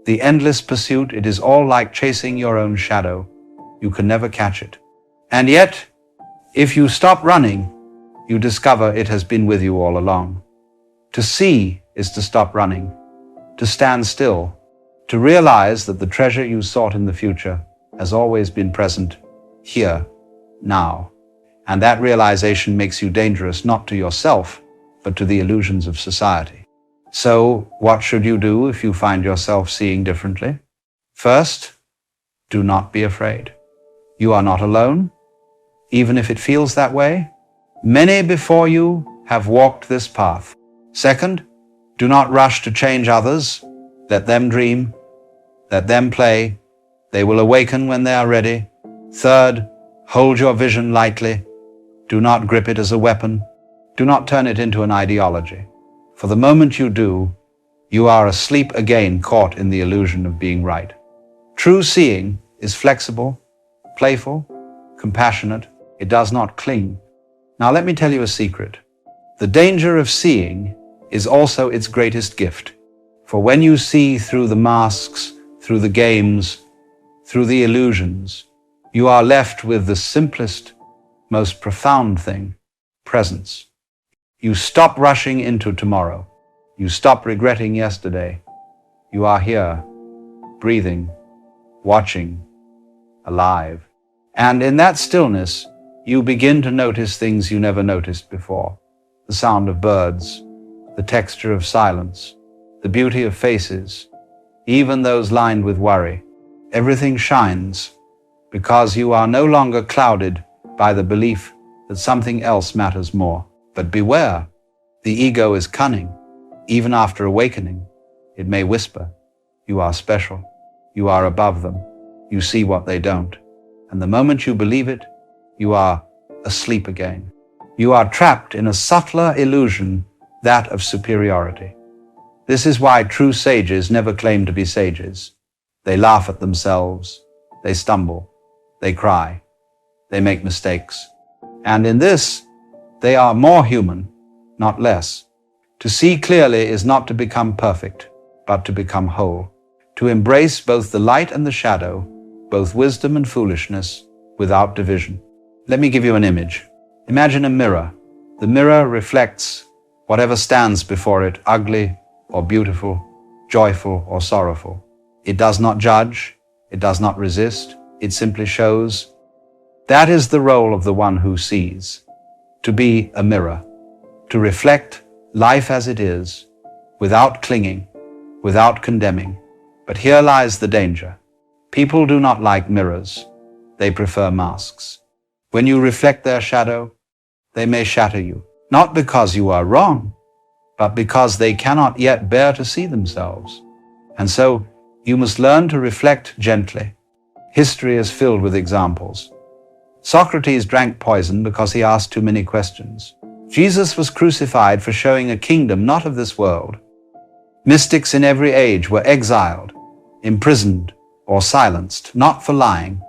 the endless pursuit, it is all like chasing your own shadow. You can never catch it. And yet, if you stop running, you discover it has been with you all along. To see is to stop running, to stand still, to realize that the treasure you sought in the future has always been present here, now. And that realization makes you dangerous not to yourself, but to the illusions of society. So, what should you do if you find yourself seeing differently? First, do not be afraid. You are not alone, even if it feels that way. Many before you have walked this path. Second, do not rush to change others. Let them dream. Let them play. They will awaken when they are ready. Third, hold your vision lightly. Do not grip it as a weapon. Do not turn it into an ideology. For the moment you do, you are asleep again, caught in the illusion of being right. True seeing is flexible, playful, compassionate. It does not cling. Now let me tell you a secret. The danger of seeing is also its greatest gift. For when you see through the masks, through the games, through the illusions, you are left with the simplest, most profound thing, presence. You stop rushing into tomorrow. You stop regretting yesterday. You are here, breathing, watching, alive. And in that stillness, you begin to notice things you never noticed before. The sound of birds, the texture of silence, the beauty of faces, even those lined with worry. Everything shines because you are no longer clouded by the belief that something else matters more. But beware, the ego is cunning. Even after awakening, it may whisper, you are special, you are above them, you see what they don't. And the moment you believe it, you are asleep again. You are trapped in a subtler illusion, that of superiority. This is why true sages never claim to be sages. They laugh at themselves, they stumble, they cry, they make mistakes. And in this, they are more human, not less. To see clearly is not to become perfect, but to become whole. To embrace both the light and the shadow, both wisdom and foolishness, without division. Let me give you an image. Imagine a mirror. The mirror reflects whatever stands before it, ugly or beautiful, joyful or sorrowful. It does not judge, it does not resist, it simply shows. That is the role of the one who sees. To be a mirror, to reflect life as it is, without clinging, without condemning. But here lies the danger. People do not like mirrors. They prefer masks. When you reflect their shadow, they may shatter you, not because you are wrong, but because they cannot yet bear to see themselves. And so you must learn to reflect gently. History is filled with examples. Socrates drank poison because he asked too many questions. Jesus was crucified for showing a kingdom not of this world. Mystics in every age were exiled, imprisoned, or silenced, not for lying,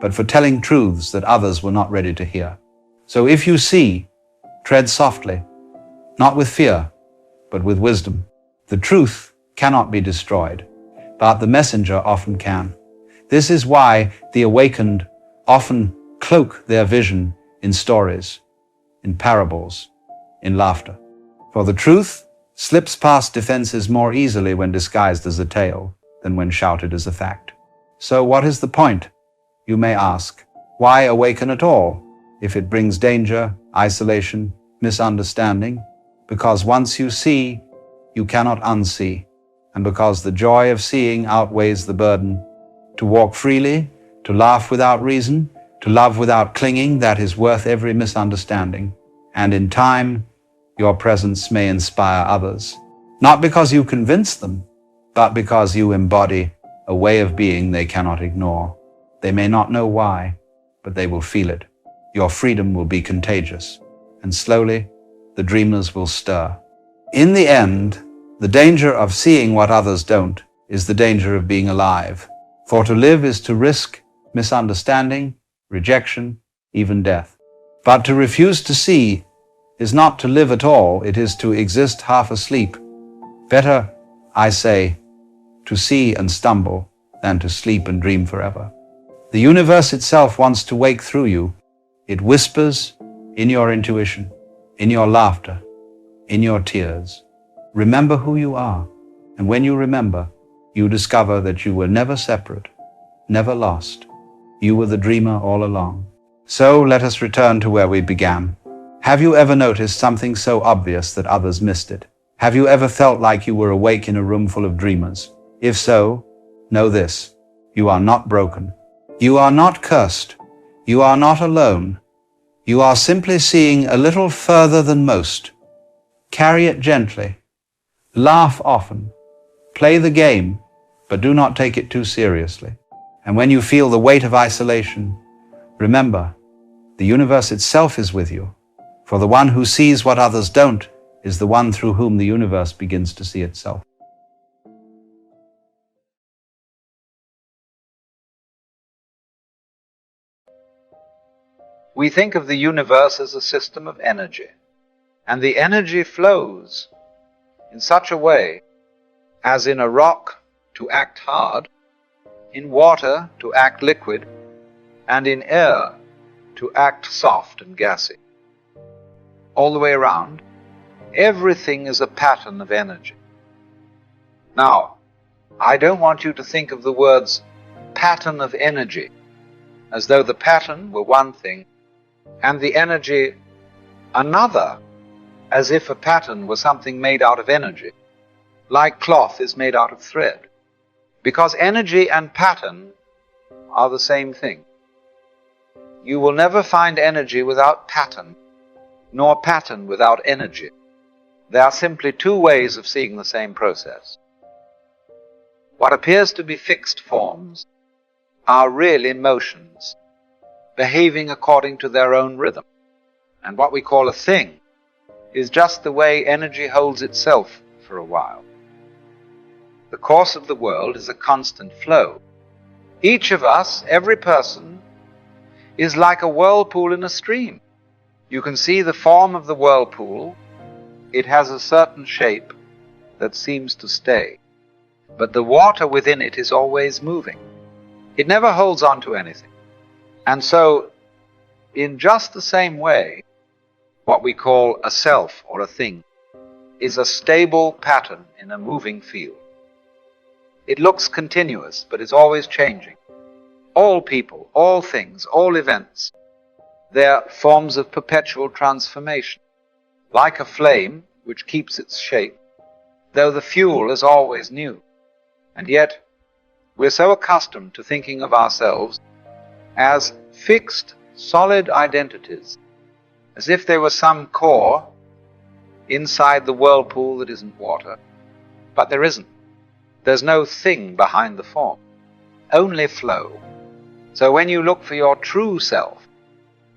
but for telling truths that others were not ready to hear. So if you see, tread softly, not with fear, but with wisdom. The truth cannot be destroyed, but the messenger often can. This is why the awakened often cloak their vision in stories, in parables, in laughter. For the truth slips past defenses more easily when disguised as a tale than when shouted as a fact. So what is the point? You may ask. Why awaken at all? if it brings danger, isolation, misunderstanding, because once you see, you cannot unsee, and because the joy of seeing outweighs the burden. To walk freely, to laugh without reason, to love without clinging, that is worth every misunderstanding. And in time, your presence may inspire others, not because you convince them, but because you embody a way of being they cannot ignore. They may not know why, but they will feel it. Your freedom will be contagious, and slowly the dreamers will stir. In the end, the danger of seeing what others don't is the danger of being alive. For to live is to risk misunderstanding, rejection, even death. But to refuse to see is not to live at all, it is to exist half asleep. Better, I say, to see and stumble than to sleep and dream forever. The universe itself wants to wake through you. It whispers in your intuition, in your laughter, in your tears. Remember who you are, and when you remember, you discover that you were never separate, never lost. You were the dreamer all along. So let us return to where we began. Have you ever noticed something so obvious that others missed it? Have you ever felt like you were awake in a room full of dreamers? If so, know this: you are not broken. You are not cursed. You are not alone. You are simply seeing a little further than most. Carry it gently. Laugh often. Play the game, but do not take it too seriously. And when you feel the weight of isolation, remember, the universe itself is with you. For the one who sees what others don't is the one through whom the universe begins to see itself. We think of the universe as a system of energy, and the energy flows in such a way as in a rock to act hard, in water to act liquid, and in air to act soft and gassy. All the way around, everything is a pattern of energy. Now, I don't want you to think of the words pattern of energy as though the pattern were one thing and the energy another, as if a pattern were something made out of energy, like cloth is made out of thread. Because energy and pattern are the same thing. You will never find energy without pattern, nor pattern without energy. There are simply two ways of seeing the same process. What appears to be fixed forms are really motions, behaving according to their own rhythm. And what we call a thing is just the way energy holds itself for a while. The course of the world is a constant flow. Each of us, every person, is like a whirlpool in a stream. You can see the form of the whirlpool. It has a certain shape that seems to stay, but the water within it is always moving. It never holds on to anything. And so, in just the same way, what we call a self or a thing is a stable pattern in a moving field. It looks continuous, but it's always changing. All people, all things, all events, they're forms of perpetual transformation. Like a flame which keeps its shape, though the fuel is always new. And yet, we're so accustomed to thinking of ourselves as fixed, solid identities, as if there was some core inside the whirlpool that isn't water. But there isn't. There's no thing behind the form, only flow. So when you look for your true self,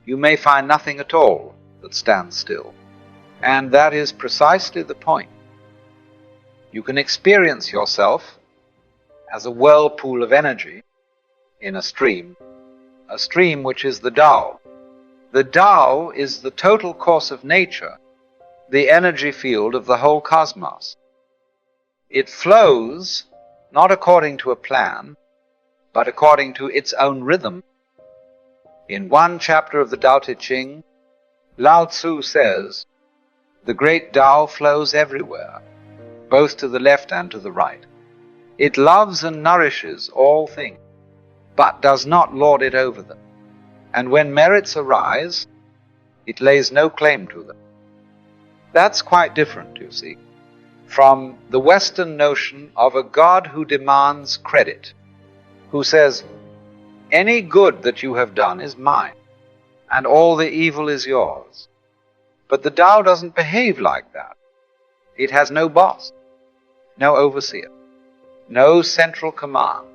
you may find nothing at all that stands still. And that is precisely the point. You can experience yourself as a whirlpool of energy in a stream which is the Tao. The Tao is the total course of nature, the energy field of the whole cosmos. It flows not according to a plan, but according to its own rhythm. In one chapter of the Tao Te Ching, Lao Tzu says, "The great Tao flows everywhere, both to the left and to the right. It loves and nourishes all things, but does not lord it over them. And when merits arise, It lays no claim to them. That's quite different, you see, from the Western notion of a God who demands credit, who says, any good that you have done is mine, and all the evil is yours. But the Tao doesn't behave like that. It has no boss, no overseer, no central command.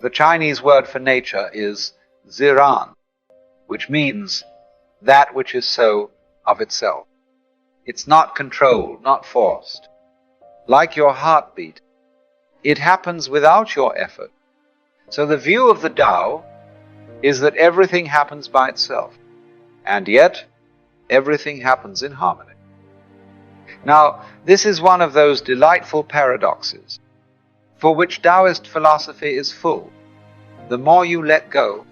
The Chinese word for nature is ziran, which means that which is so of itself. It's not controlled, not forced. Like your heartbeat, it happens without your effort. So the view of the Tao is that everything happens by itself, and yet everything happens in harmony. Now, this is one of those delightful paradoxes for which Taoist philosophy is full. The more you let go,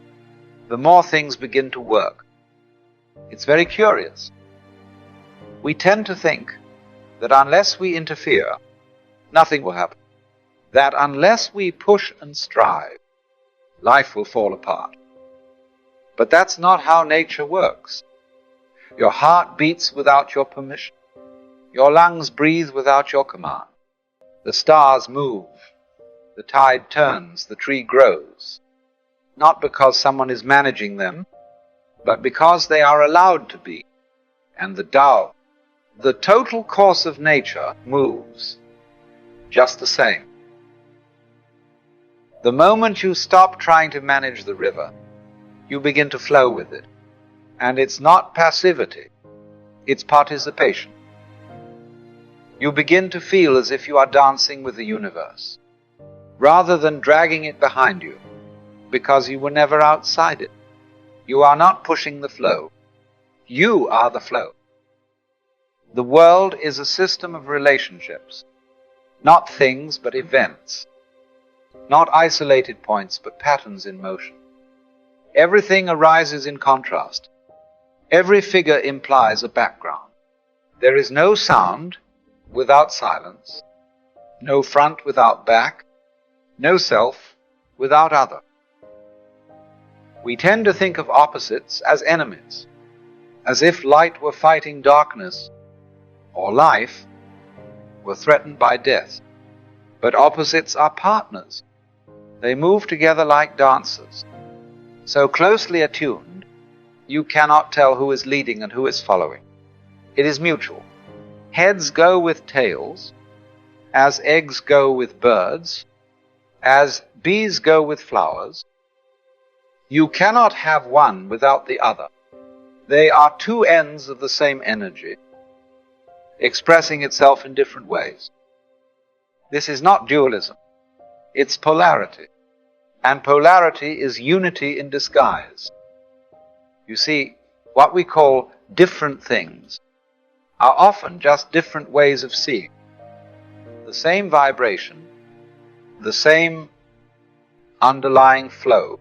the more things begin to work. It's very curious. We tend to think that unless we interfere, nothing will happen. That unless we push and strive, life will fall apart. But that's not how nature works. Your heart beats without your permission. Your lungs breathe without your command. The stars move. The tide turns. The tree grows. Not because someone is managing them, but because they are allowed to be. And the Tao, the total course of nature, moves just the same. The moment you stop trying to manage the river, you begin to flow with it. And it's not passivity, it's participation. You begin to feel as if you are dancing with the universe, rather than dragging it behind you, because you were never outside it. You are not pushing the flow. You are the flow. The world is a system of relationships, not things but events, not isolated points but patterns in motion. Everything arises in contrast. Every figure implies a background. There is no sound without silence, no front without back, no self without other. We tend to think of opposites as enemies, as if light were fighting darkness, or life were threatened by death. But opposites are partners. They move together like dancers, so closely attuned, you cannot tell who is leading and who is following. It is mutual. Heads go with tails, as eggs go with birds, as bees go with flowers. You cannot have one without the other. They are two ends of the same energy, expressing itself in different ways. This is not dualism. It's polarity. And polarity is unity in disguise. You see, what we call different things are often just different ways of seeing. The same vibration, the same underlying flow,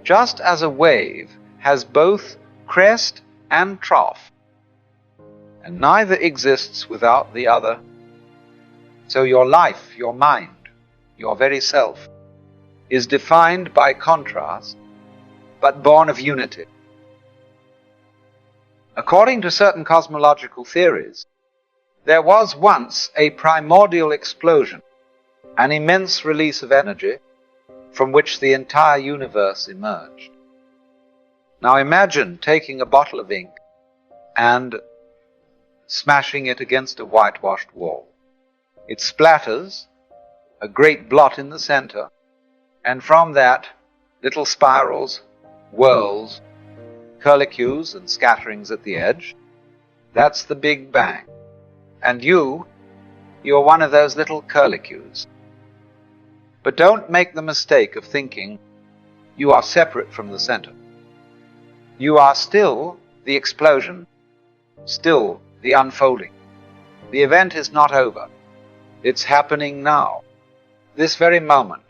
just as a wave has both crest and trough, and neither exists without the other. So your life, your mind, your very self, is defined by contrast, but born of unity. According to certain cosmological theories, there was once a primordial explosion, an immense release of energy from which the entire universe emerged. Now imagine taking a bottle of ink and smashing it against a whitewashed wall. It splatters, a great blot in the center, and from that, little spirals, whirls, curlicues and scatterings at the edge. That's the Big Bang. And you're one of those little curlicues. But don't make the mistake of thinking you are separate from the center. You are still the explosion, still the unfolding. The event is not over. It's happening now, this very moment.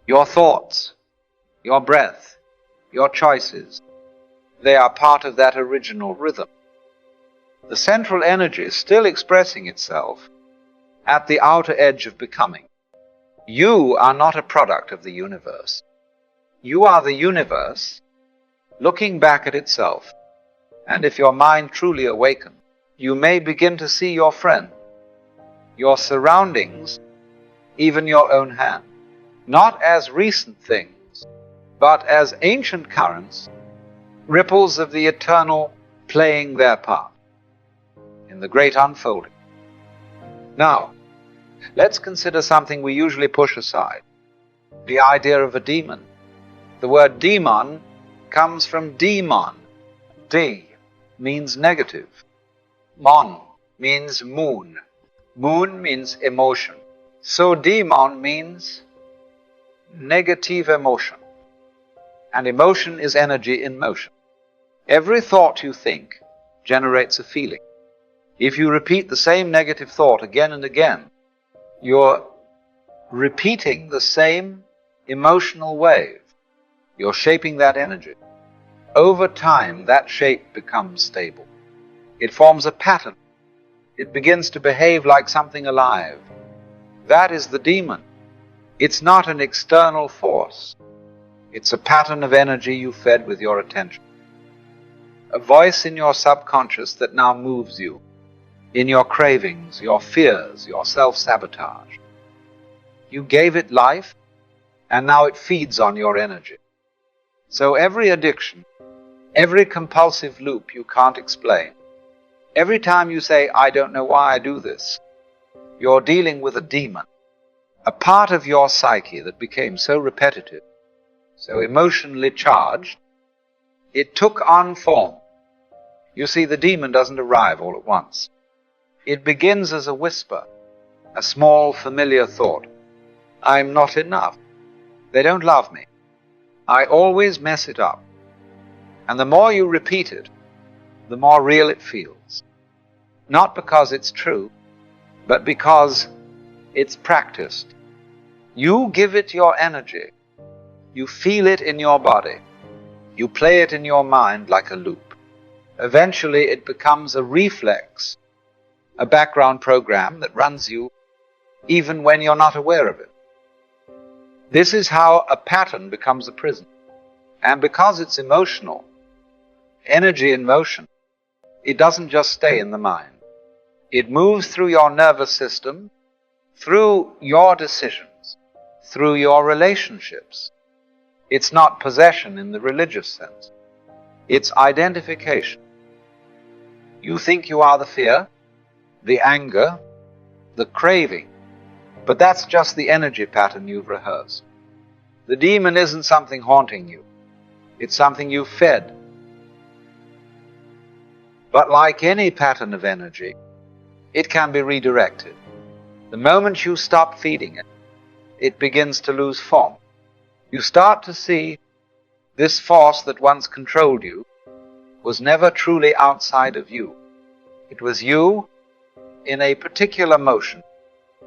Your thoughts, your breath, your choices, they are part of that original rhythm. The central energy is still expressing itself at the outer edge of becoming. You are not a product of the universe. You are the universe looking back at itself. And if your mind truly awakens, you may begin to see your friend, your surroundings, even your own hand, not as recent things, but as ancient currents, ripples of the eternal playing their part in the great unfolding. Now, let's consider something we usually push aside, the idea of a demon. The word demon comes from demon. De means negative. Mon means moon. Moon means emotion. So demon means negative emotion. And emotion is energy in motion. Every thought you think generates a feeling. If you repeat the same negative thought again and again, you're repeating the same emotional wave. You're shaping that energy. Over time, that shape becomes stable. It forms a pattern. It begins to behave like something alive. That is the demon. It's not an external force. It's a pattern of energy you fed with your attention. A voice in your subconscious that now moves you, in your cravings, your fears, your self-sabotage. You gave it life, and now it feeds on your energy. So every addiction, every compulsive loop you can't explain, every time you say, I don't know why I do this, you're dealing with a demon, a part of your psyche that became so repetitive, so emotionally charged, it took on form. You see, the demon doesn't arrive all at once. It begins as a whisper, a small familiar thought. I'm not enough. They don't love me. I always mess it up. And the more you repeat it, the more real it feels. Not because it's true, but because it's practiced. You give it your energy. You feel it in your body. You play it in your mind like a loop. Eventually it becomes a reflex, a background program that runs you even when you're not aware of it. This is how a pattern becomes a prison. And because it's emotional, energy in motion, it doesn't just stay in the mind. It moves through your nervous system, through your decisions, through your relationships. It's not possession in the religious sense. It's identification. You think you are the fear, the anger, the craving, but that's just the energy pattern you've rehearsed. The demon isn't something haunting you. It's something you've fed. But like any pattern of energy, it can be redirected. The moment you stop feeding it, it begins to lose form. You start to see this force that once controlled you was never truly outside of you. It was you in a particular motion,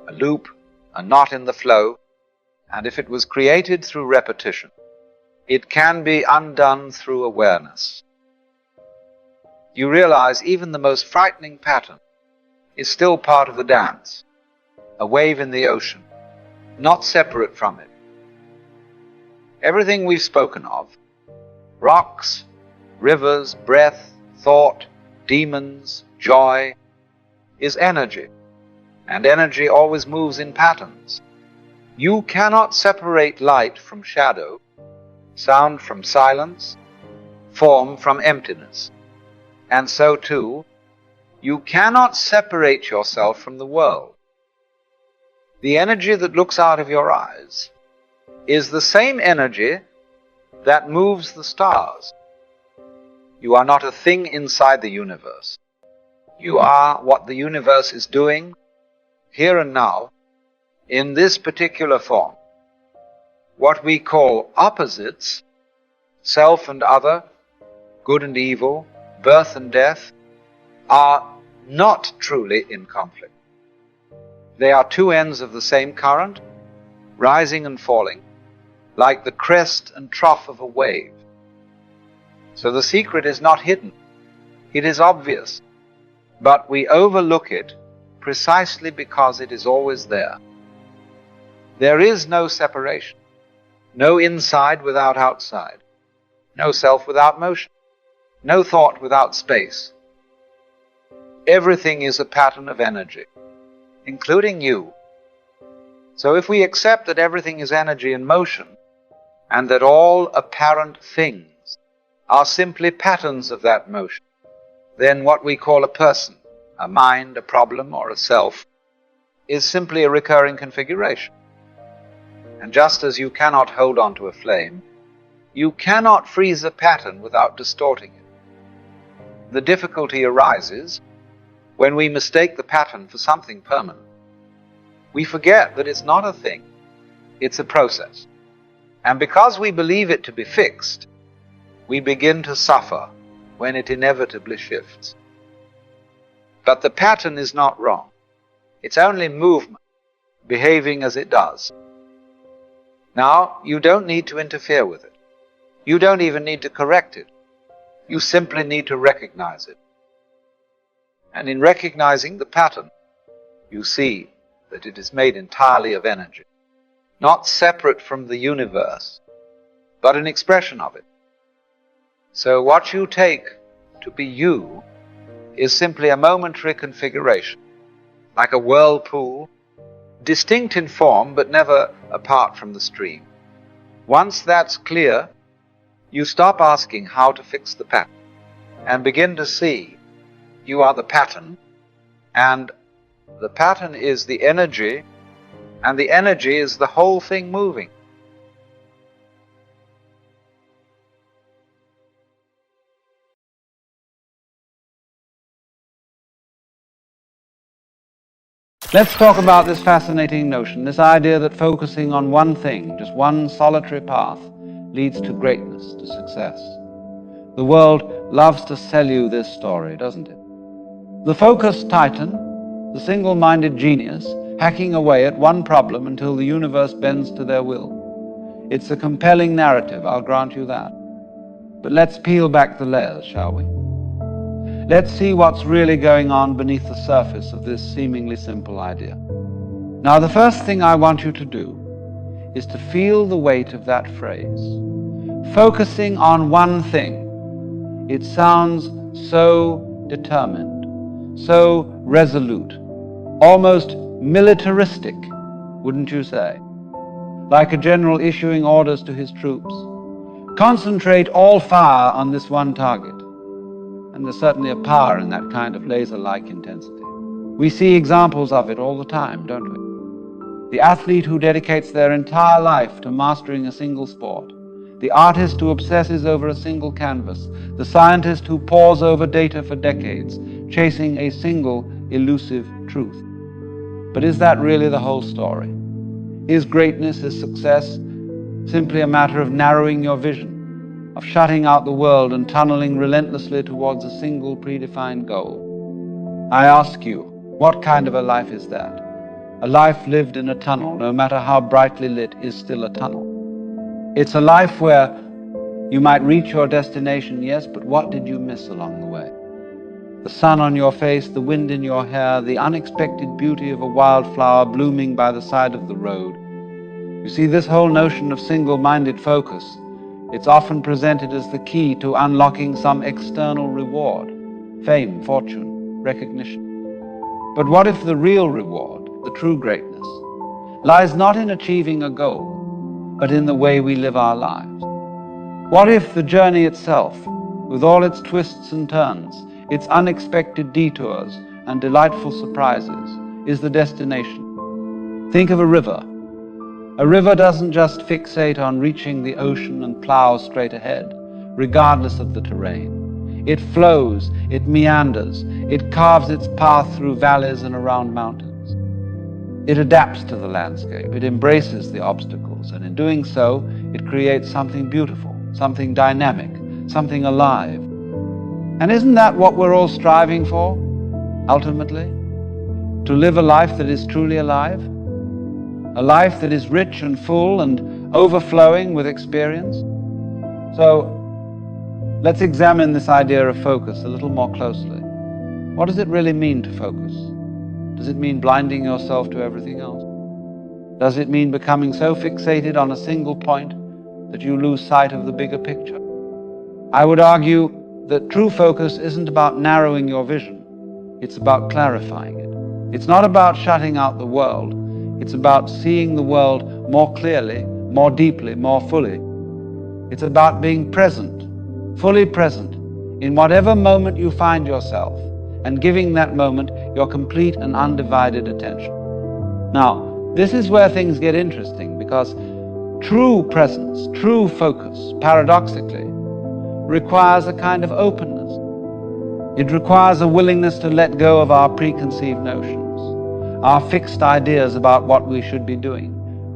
a loop, a knot in the flow, and if it was created through repetition, it can be undone through awareness. You realize even the most frightening pattern is still part of the dance, a wave in the ocean, not separate from it. Everything we've spoken of, rocks, rivers, breath, thought, demons, joy, is energy, and energy always moves in patterns. You cannot separate light from shadow, sound from silence, form from emptiness. And so too, you cannot separate yourself from the world. The energy that looks out of your eyes is the same energy that moves the stars. You are not a thing inside the universe. You are what the universe is doing here and now in this particular form. What we call opposites, self and other, good and evil, birth and death, are not truly in conflict. They are two ends of the same current, rising and falling, like the crest and trough of a wave. So the secret is not hidden. It is obvious, but we overlook it precisely because it is always there. There is no separation, no inside without outside, no self without motion, no thought without space. Everything is a pattern of energy, including you. So if we accept that everything is energy in motion, and that all apparent things are simply patterns of that motion, then what we call a person, a mind, a problem, or a self, is simply a recurring configuration. And just as you cannot hold on to a flame, you cannot freeze a pattern without distorting it. The difficulty arises when we mistake the pattern for something permanent. We forget that it's not a thing, it's a process. And because we believe it to be fixed, we begin to suffer when it inevitably shifts. But the pattern is not wrong. It's only movement, behaving as it does. Now, you don't need to interfere with it. You don't even need to correct it. You simply need to recognize it. And in recognizing the pattern, you see that it is made entirely of energy, not separate from the universe, but an expression of it. So what you take to be you is simply a momentary configuration, like a whirlpool, distinct in form but never apart from the stream. Once that's clear, you stop asking how to fix the pattern and begin to see you are the pattern, and the pattern is the energy, and the energy is the whole thing moving. Let's talk about this fascinating notion, this idea that focusing on one thing, just one solitary path, leads to greatness, to success. The world loves to sell you this story, doesn't it? The focused titan, the single-minded genius, hacking away at one problem until the universe bends to their will. It's a compelling narrative, I'll grant you that. But let's peel back the layers, shall we? Let's see what's really going on beneath the surface of this seemingly simple idea. Now, the first thing I want you to do is to feel the weight of that phrase. Focusing on one thing. It sounds so determined, so resolute, almost militaristic, wouldn't you say? Like a general issuing orders to his troops. Concentrate all fire on this one target. And there's certainly a power in that kind of laser-like intensity. We see examples of it all the time, don't we? The athlete who dedicates their entire life to mastering a single sport. The artist who obsesses over a single canvas. The scientist who pores over data for decades, chasing a single elusive truth. But is that really the whole story? Is greatness, is success, simply a matter of narrowing your vision, of shutting out the world and tunneling relentlessly towards a single predefined goal? I ask you, what kind of a life is that? A life lived in a tunnel, no matter how brightly lit, is still a tunnel. It's a life where you might reach your destination, yes, but what did you miss along the way? The sun on your face, the wind in your hair, the unexpected beauty of a wildflower blooming by the side of the road. You see, this whole notion of single-minded focus, it's often presented as the key to unlocking some external reward, fame, fortune, recognition. But what if the real reward, the true greatness, lies not in achieving a goal, but in the way we live our lives? What if the journey itself, with all its twists and turns, its unexpected detours and delightful surprises, is the destination? Think of a river. A river doesn't just fixate on reaching the ocean and plow straight ahead, regardless of the terrain. It flows, it meanders, it carves its path through valleys and around mountains. It adapts to the landscape, it embraces the obstacles, and in doing so, it creates something beautiful, something dynamic, something alive. And isn't that what we're all striving for, ultimately? To live a life that is truly alive? A life that is rich and full and overflowing with experience? So, let's examine this idea of focus a little more closely. What does it really mean to focus? Does it mean blinding yourself to everything else? Does it mean becoming so fixated on a single point that you lose sight of the bigger picture? I would argue that true focus isn't about narrowing your vision. It's about clarifying it. It's not about shutting out the world. It's about seeing the world more clearly, more deeply, more fully. It's about being present, fully present, in whatever moment you find yourself, and giving that moment your complete and undivided attention. Now, this is where things get interesting, because true presence, true focus, paradoxically, requires a kind of openness. It requires a willingness to let go of our preconceived notions, our fixed ideas about what we should be doing,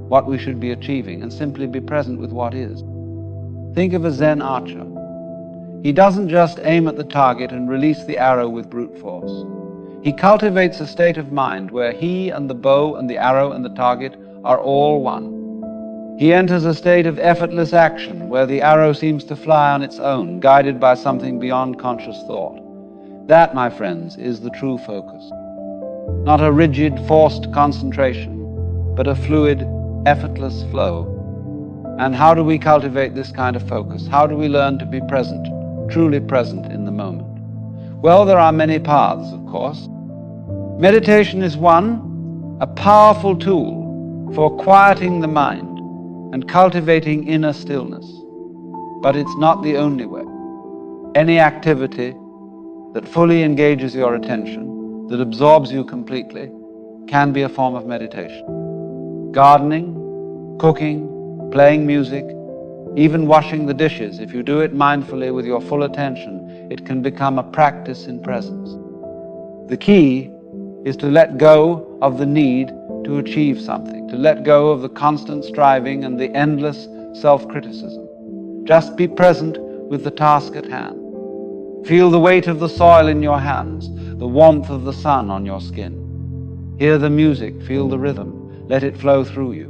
what we should be achieving, and simply be present with what is. Think of a Zen archer. He doesn't just aim at the target and release the arrow with brute force. He cultivates a state of mind where he and the bow and the arrow and the target are all one. He enters a state of effortless action where the arrow seems to fly on its own, guided by something beyond conscious thought. That, my friends, is the true focus. Not a rigid, forced concentration, but a fluid, effortless flow. And how do we cultivate this kind of focus? How do we learn to be present, truly present in the moment? Well, there are many paths, of course. Meditation is one, a powerful tool for quieting the mind and cultivating inner stillness. But it's not the only way. Any activity that fully engages your attention, that absorbs you completely, can be a form of meditation. Gardening, cooking, playing music, even washing the dishes, if you do it mindfully with your full attention, it can become a practice in presence. The key is to let go of the need to achieve something, to let go of the constant striving and the endless self-criticism. Just be present with the task at hand. Feel the weight of the soil in your hands, the warmth of the sun on your skin. Hear the music, feel the rhythm, let it flow through you.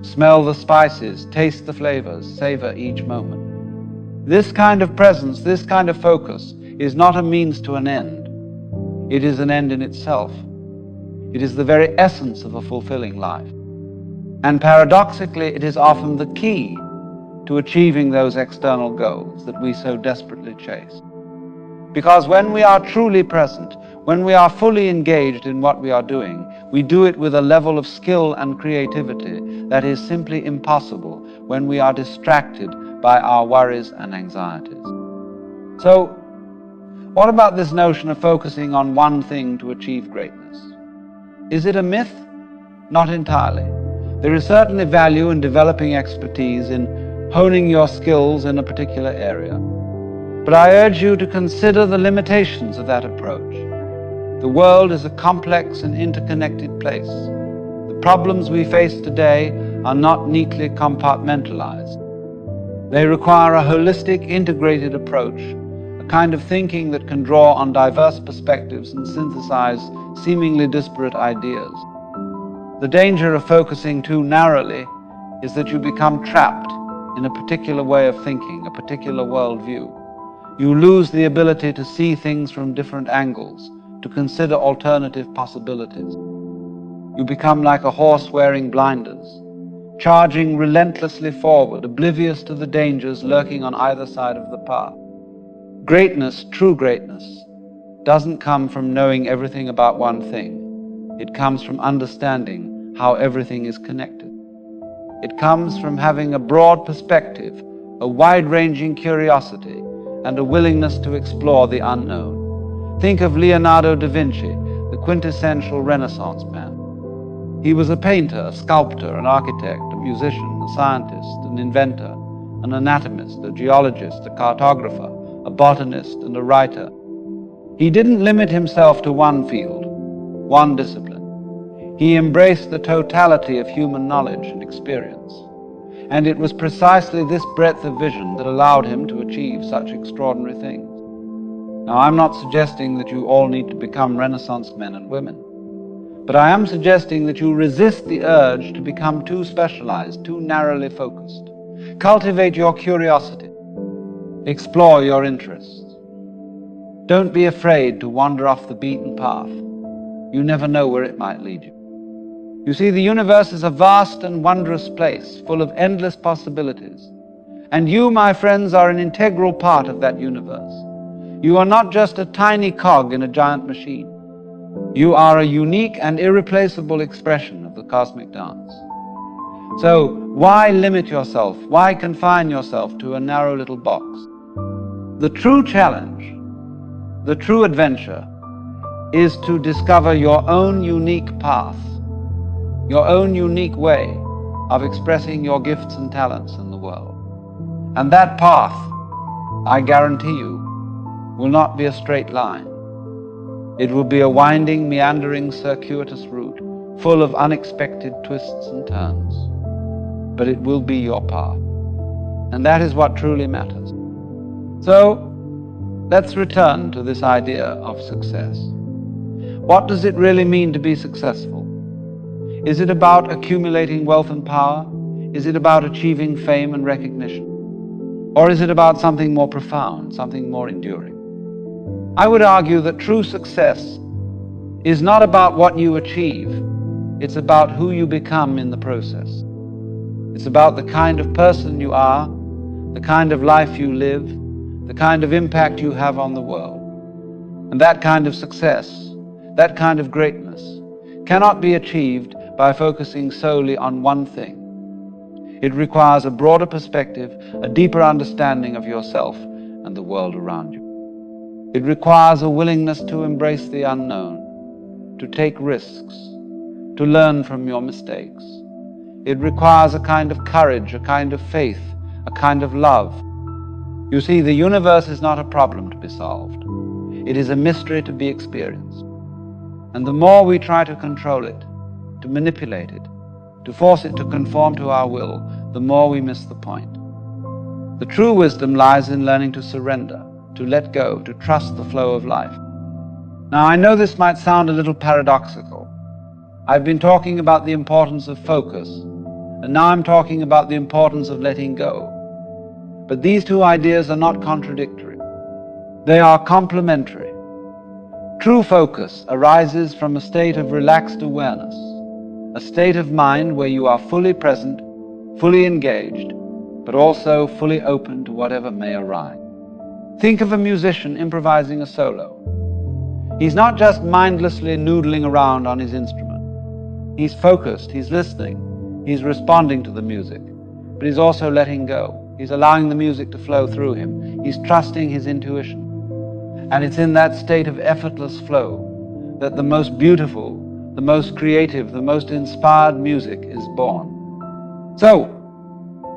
Smell the spices, taste the flavors, savor each moment. This kind of presence, this kind of focus is not a means to an end. It is an end in itself. It is the very essence of a fulfilling life. And paradoxically, it is often the key to achieving those external goals that we so desperately chase. Because when we are truly present, when we are fully engaged in what we are doing, we do it with a level of skill and creativity that is simply impossible when we are distracted by our worries and anxieties. So, what about this notion of focusing on one thing to achieve greatness? Is it a myth? Not entirely. There is certainly value in developing expertise, in honing your skills in a particular area. But I urge you to consider the limitations of that approach. The world is a complex and interconnected place. The problems we face today are not neatly compartmentalized. They require a holistic, integrated approach, a kind of thinking that can draw on diverse perspectives and synthesize seemingly disparate ideas. The danger of focusing too narrowly is that you become trapped in a particular way of thinking, a particular worldview. You lose the ability to see things from different angles, to consider alternative possibilities. You become like a horse wearing blinders, charging relentlessly forward, oblivious to the dangers lurking on either side of the path. Greatness, true greatness, doesn't come from knowing everything about one thing. It comes from understanding how everything is connected. It comes from having a broad perspective, a wide-ranging curiosity, and a willingness to explore the unknown. Think of Leonardo da Vinci, the quintessential Renaissance man. He was a painter, a sculptor, an architect, a musician, a scientist, an inventor, an anatomist, a geologist, a cartographer, a botanist, and a writer. He didn't limit himself to one field, one discipline. He embraced the totality of human knowledge and experience. And it was precisely this breadth of vision that allowed him to achieve such extraordinary things. Now, I'm not suggesting that you all need to become Renaissance men and women, but I am suggesting that you resist the urge to become too specialized, too narrowly focused. Cultivate your curiosity. Explore your interests. Don't be afraid to wander off the beaten path. You never know where it might lead you. You see, the universe is a vast and wondrous place, full of endless possibilities. And you, my friends, are an integral part of that universe. You are not just a tiny cog in a giant machine. You are a unique and irreplaceable expression of the cosmic dance. So why limit yourself? Why confine yourself to a narrow little box? The true challenge, the true adventure, is to discover your own unique path, your own unique way of expressing your gifts and talents in the world. And that path, I guarantee you, will not be a straight line. It will be a winding, meandering, circuitous route, full of unexpected twists and turns. But it will be your path. And that is what truly matters. So, let's return to this idea of success. What does it really mean to be successful? Is it about accumulating wealth and power? Is it about achieving fame and recognition? Or is it about something more profound, something more enduring? I would argue that true success is not about what you achieve. It's about who you become in the process. It's about the kind of person you are, the kind of life you live, the kind of impact you have on the world. And that kind of success, that kind of greatness, cannot be achieved by focusing solely on one thing. It requires a broader perspective, a deeper understanding of yourself and the world around you. It requires a willingness to embrace the unknown, to take risks, to learn from your mistakes. It requires a kind of courage, a kind of faith, a kind of love. You see, the universe is not a problem to be solved. It is a mystery to be experienced. And the more we try to control it, to manipulate it, to force it to conform to our will, the more we miss the point. The true wisdom lies in learning to surrender, to let go, to trust the flow of life. Now, I know this might sound a little paradoxical. I've been talking about the importance of focus, and now I'm talking about the importance of letting go. But these two ideas are not contradictory. They are complementary. True focus arises from a state of relaxed awareness, a state of mind where you are fully present, fully engaged, but also fully open to whatever may arise. Think of a musician improvising a solo. He's not just mindlessly noodling around on his instrument. He's focused, he's listening, he's responding to the music, but he's also letting go. He's allowing the music to flow through him. He's trusting his intuition. And it's in that state of effortless flow that the most beautiful, the most creative, the most inspired music is born. So,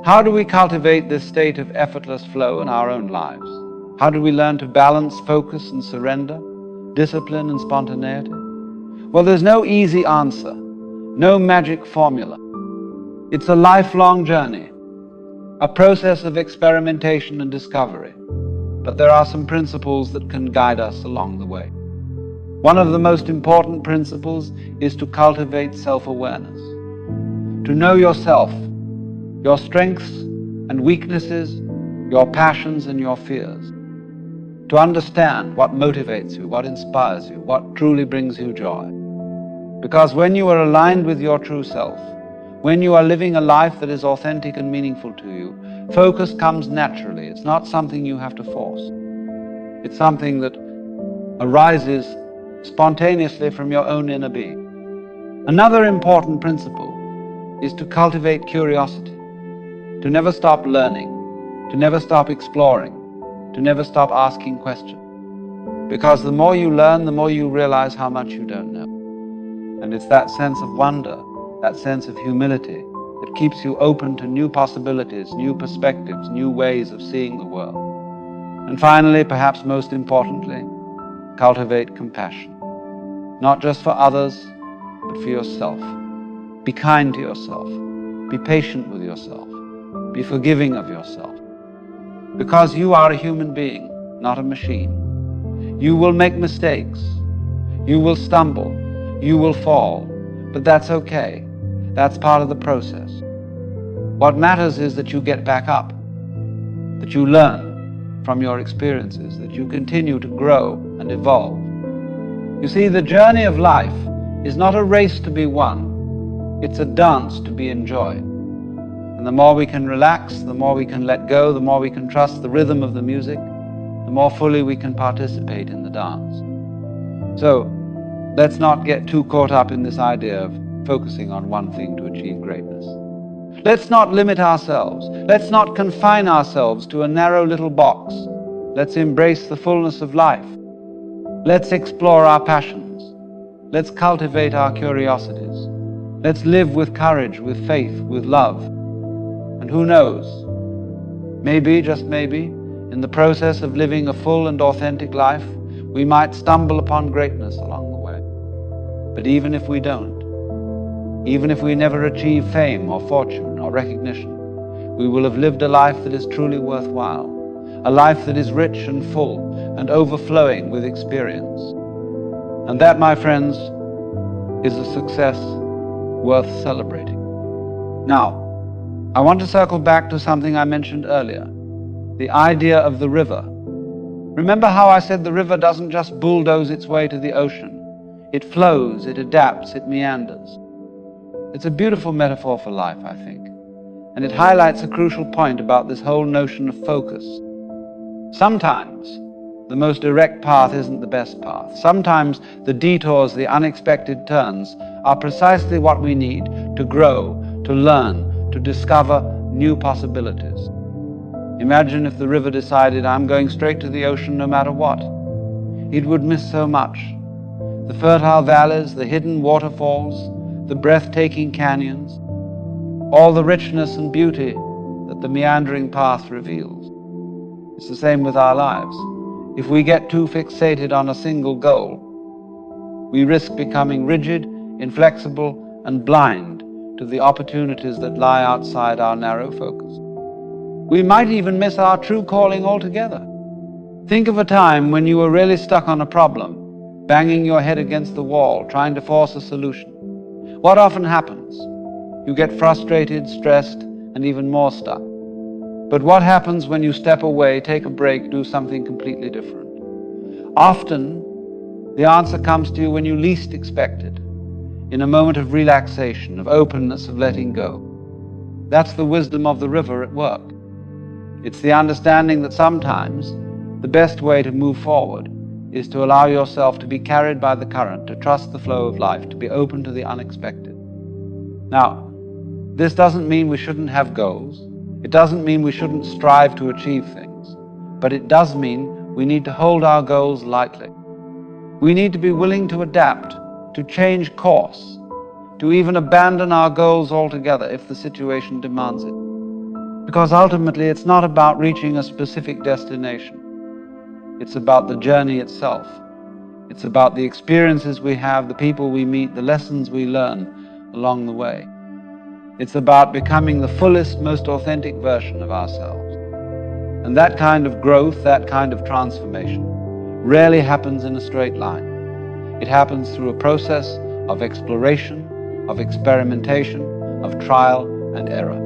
how do we cultivate this state of effortless flow in our own lives? How do we learn to balance focus and surrender, discipline and spontaneity? Well, there's no easy answer, no magic formula. It's a lifelong journey, a process of experimentation and discovery. But there are some principles that can guide us along the way. One of the most important principles is to cultivate self-awareness, to know yourself, your strengths and weaknesses, your passions and your fears, to understand what motivates you, what inspires you, what truly brings you joy. Because when you are aligned with your true self, when you are living a life that is authentic and meaningful to you, focus comes naturally. It's not something you have to force. It's something that arises spontaneously from your own inner being. Another important principle is to cultivate curiosity, to never stop learning, to never stop exploring, to never stop asking questions. Because the more you learn, the more you realize how much you don't know. And it's that sense of wonder, that sense of humility, that keeps you open to new possibilities, new perspectives, new ways of seeing the world. And finally, perhaps most importantly, cultivate compassion. Not just for others, but for yourself. Be kind to yourself. Be patient with yourself. Be forgiving of yourself. Because you are a human being, not a machine. You will make mistakes. You will stumble. You will fall. But that's okay. That's part of the process. What matters is that you get back up, that you learn from your experiences, that you continue to grow and evolve. You see, the journey of life is not a race to be won, it's a dance to be enjoyed. And the more we can relax, the more we can let go, the more we can trust the rhythm of the music, the more fully we can participate in the dance. So, let's not get too caught up in this idea of focusing on one thing to achieve greatness. Let's not limit ourselves. Let's not confine ourselves to a narrow little box. Let's embrace the fullness of life. Let's explore our passions. Let's cultivate our curiosities. Let's live with courage, with faith, with love. And who knows, maybe, just maybe, in the process of living a full and authentic life, we might stumble upon greatness along the way. But even if we don't, even if we never achieve fame or fortune or recognition, we will have lived a life that is truly worthwhile, a life that is rich and full and overflowing with experience. And that, my friends, is a success worth celebrating. Now, I want to circle back to something I mentioned earlier, the idea of the river. Remember how I said the river doesn't just bulldoze its way to the ocean. It flows, it adapts, it meanders. It's a beautiful metaphor for life, I think, and it highlights a crucial point about this whole notion of focus. Sometimes the most direct path isn't the best path. Sometimes the detours, the unexpected turns, are precisely what we need to grow, to learn, to discover new possibilities. Imagine if the river decided, I'm going straight to the ocean no matter what. It would miss so much. The fertile valleys, the hidden waterfalls, the breathtaking canyons, all the richness and beauty that the meandering path reveals. It's the same with our lives. If we get too fixated on a single goal, we risk becoming rigid, inflexible, and blind to the opportunities that lie outside our narrow focus. We might even miss our true calling altogether. Think of a time when you were really stuck on a problem, banging your head against the wall, trying to force a solution. What often happens? You get frustrated, stressed, and even more stuck. But what happens when you step away, take a break, do something completely different? Often, the answer comes to you when you least expect it, in a moment of relaxation, of openness, of letting go. That's the wisdom of the river at work. It's the understanding that sometimes the best way to move forward is to allow yourself to be carried by the current, to trust the flow of life, to be open to the unexpected. Now, this doesn't mean we shouldn't have goals. It doesn't mean we shouldn't strive to achieve things. But it does mean we need to hold our goals lightly. We need to be willing to adapt, to change course, to even abandon our goals altogether if the situation demands it. Because ultimately it's not about reaching a specific destination. It's about the journey itself. It's about the experiences we have, the people we meet, the lessons we learn along the way. It's about becoming the fullest, most authentic version of ourselves. And that kind of growth, that kind of transformation, rarely happens in a straight line. It happens through a process of exploration, of experimentation, of trial and error.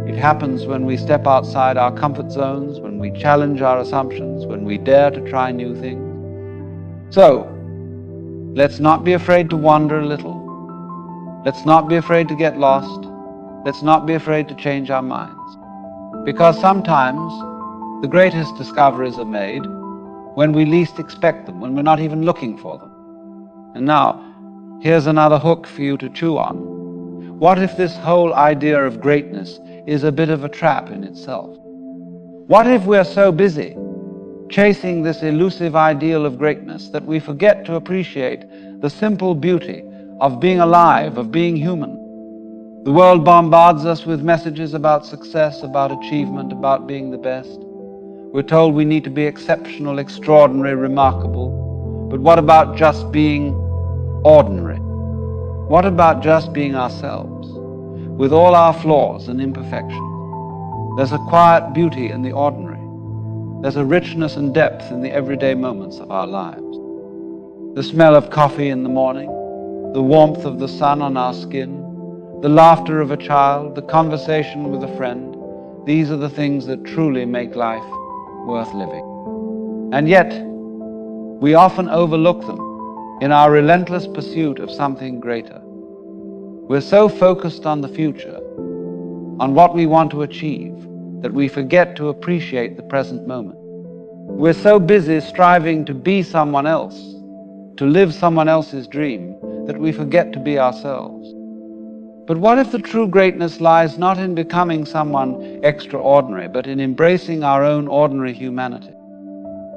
It happens when we step outside our comfort zones, when we challenge our assumptions, when we dare to try new things. So, let's not be afraid to wander a little. Let's not be afraid to get lost. Let's not be afraid to change our minds. Because sometimes the greatest discoveries are made when we least expect them, when we're not even looking for them. And now, here's another hook for you to chew on. What if this whole idea of greatness is a bit of a trap in itself? What if we're so busy chasing this elusive ideal of greatness that we forget to appreciate the simple beauty of being alive, of being human? The world bombards us with messages about success, about achievement, about being the best. We're told we need to be exceptional, extraordinary, remarkable. But what about just being ordinary? What about just being ourselves, with all our flaws and imperfections? There's a quiet beauty in the ordinary. There's a richness and depth in the everyday moments of our lives. The smell of coffee in the morning, the warmth of the sun on our skin, the laughter of a child, the conversation with a friend, these are the things that truly make life worth living. And yet, we often overlook them in our relentless pursuit of something greater. We're so focused on the future, on what we want to achieve that we forget to appreciate the present moment. We're so busy striving to be someone else, to live someone else's dream, that we forget to be ourselves. But what if the true greatness lies not in becoming someone extraordinary, but in embracing our own ordinary humanity?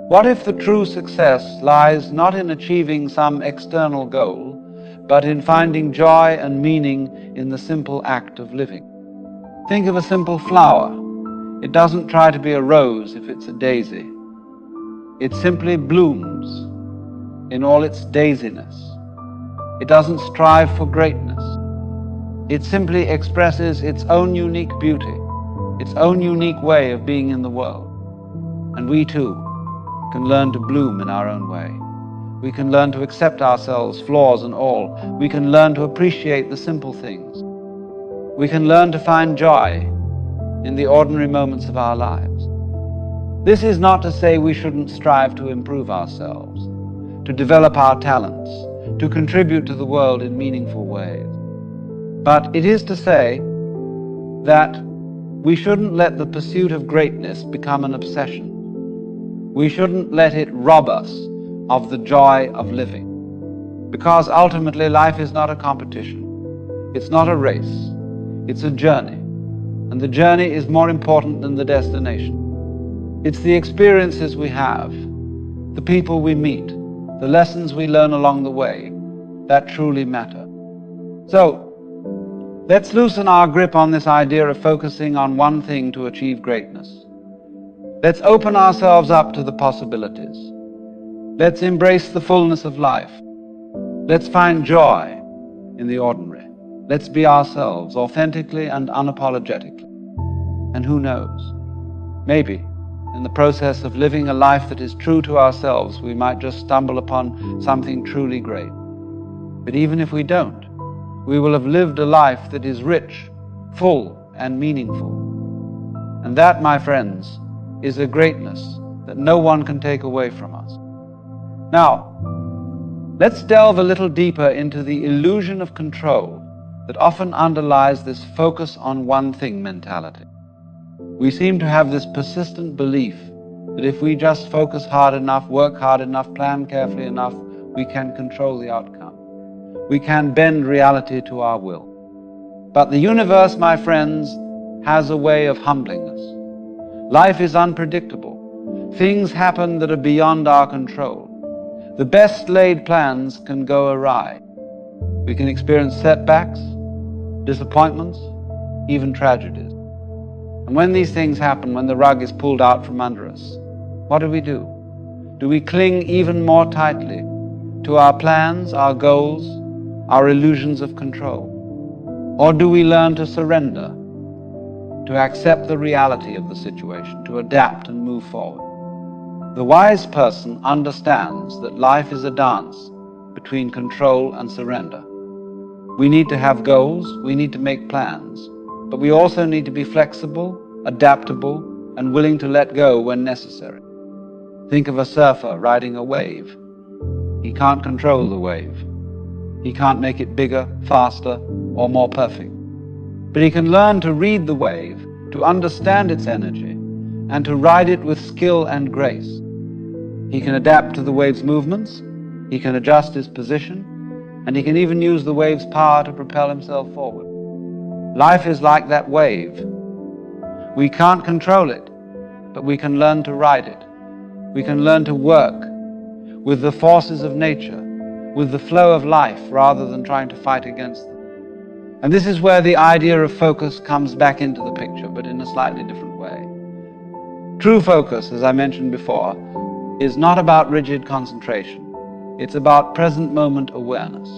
What if the true success lies not in achieving some external goal, but in finding joy and meaning in the simple act of living? Think of a simple flower. It doesn't try to be a rose if it's a daisy. It simply blooms in all its daisiness. It doesn't strive for greatness. It simply expresses its own unique beauty, its own unique way of being in the world. And we too can learn to bloom in our own way. We can learn to accept ourselves, flaws and all. We can learn to appreciate the simple things. We can learn to find joy in the ordinary moments of our lives. This is not to say we shouldn't strive to improve ourselves, to develop our talents, to contribute to the world in meaningful ways. But it is to say that we shouldn't let the pursuit of greatness become an obsession. We shouldn't let it rob us of the joy of living. Because ultimately life is not a competition. It's not a race. It's a journey. And the journey is more important than the destination. It's the experiences we have, the people we meet, the lessons we learn along the way that truly matter. So, let's loosen our grip on this idea of focusing on one thing to achieve greatness. Let's open ourselves up to the possibilities. Let's embrace the fullness of life. Let's find joy in the ordinary. Let's be ourselves, authentically and unapologetically. And who knows, maybe in the process of living a life that is true to ourselves, we might just stumble upon something truly great. But even if we don't, we will have lived a life that is rich, full, and meaningful. And that, my friends, is a greatness that no one can take away from us. Now, let's delve a little deeper into the illusion of control that often underlies this focus on one thing mentality. We seem to have this persistent belief that if we just focus hard enough, work hard enough, plan carefully enough, we can control the outcome. We can bend reality to our will. But the universe, my friends, has a way of humbling us. Life is unpredictable. Things happen that are beyond our control. The best laid plans can go awry. We can experience setbacks, disappointments, even tragedies. And when these things happen, when the rug is pulled out from under us, what do? Do we cling even more tightly to our plans, our goals, our illusions of control? Or do we learn to surrender, to accept the reality of the situation, to adapt and move forward? The wise person understands that life is a dance between control and surrender. We need to have goals, we need to make plans, but we also need to be flexible, adaptable, and willing to let go when necessary. Think of a surfer riding a wave. He can't control the wave. He can't make it bigger, faster, or more perfect. But he can learn to read the wave, to understand its energy, and to ride it with skill and grace. He can adapt to the wave's movements, he can adjust his position, and he can even use the wave's power to propel himself forward. Life is like that wave. We can't control it, but we can learn to ride it. We can learn to work with the forces of nature, with the flow of life, rather than trying to fight against them. And this is where the idea of focus comes back into the picture, but in a slightly different way. True focus, as I mentioned before, is not about rigid concentration. It's about present moment awareness.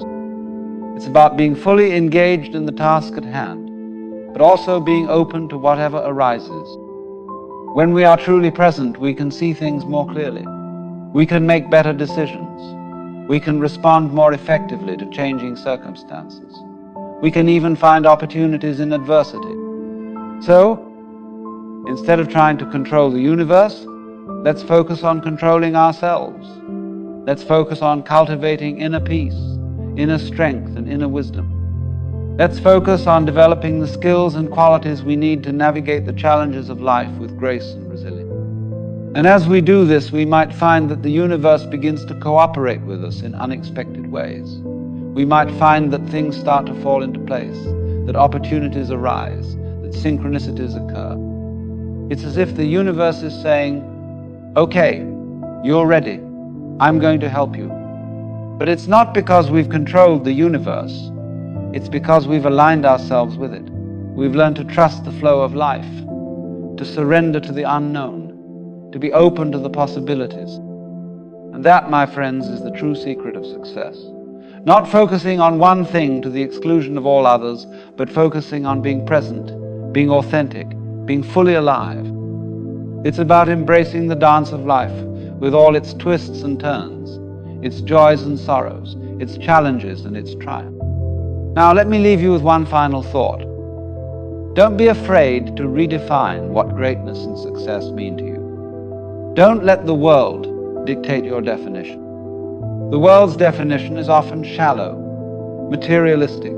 It's about being fully engaged in the task at hand, but also being open to whatever arises. When we are truly present, we can see things more clearly. We can make better decisions. We can respond more effectively to changing circumstances. We can even find opportunities in adversity. So, instead of trying to control the universe, let's focus on controlling ourselves. Let's focus on cultivating inner peace, inner strength, and inner wisdom. Let's focus on developing the skills and qualities we need to navigate the challenges of life with grace and resilience. And as we do this, we might find that the universe begins to cooperate with us in unexpected ways. We might find that things start to fall into place, that opportunities arise, that synchronicities occur. It's as if the universe is saying, okay, you're ready. I'm going to help you. But it's not because we've controlled the universe. It's because we've aligned ourselves with it. We've learned to trust the flow of life, to surrender to the unknown, to be open to the possibilities. And that, my friends, is the true secret of success. Not focusing on one thing to the exclusion of all others, but focusing on being present, being authentic, being fully alive. It's about embracing the dance of life with all its twists and turns, its joys and sorrows, its challenges and its triumphs. Now, let me leave you with one final thought. Don't be afraid to redefine what greatness and success mean to you. Don't let the world dictate your definition. The world's definition is often shallow, materialistic,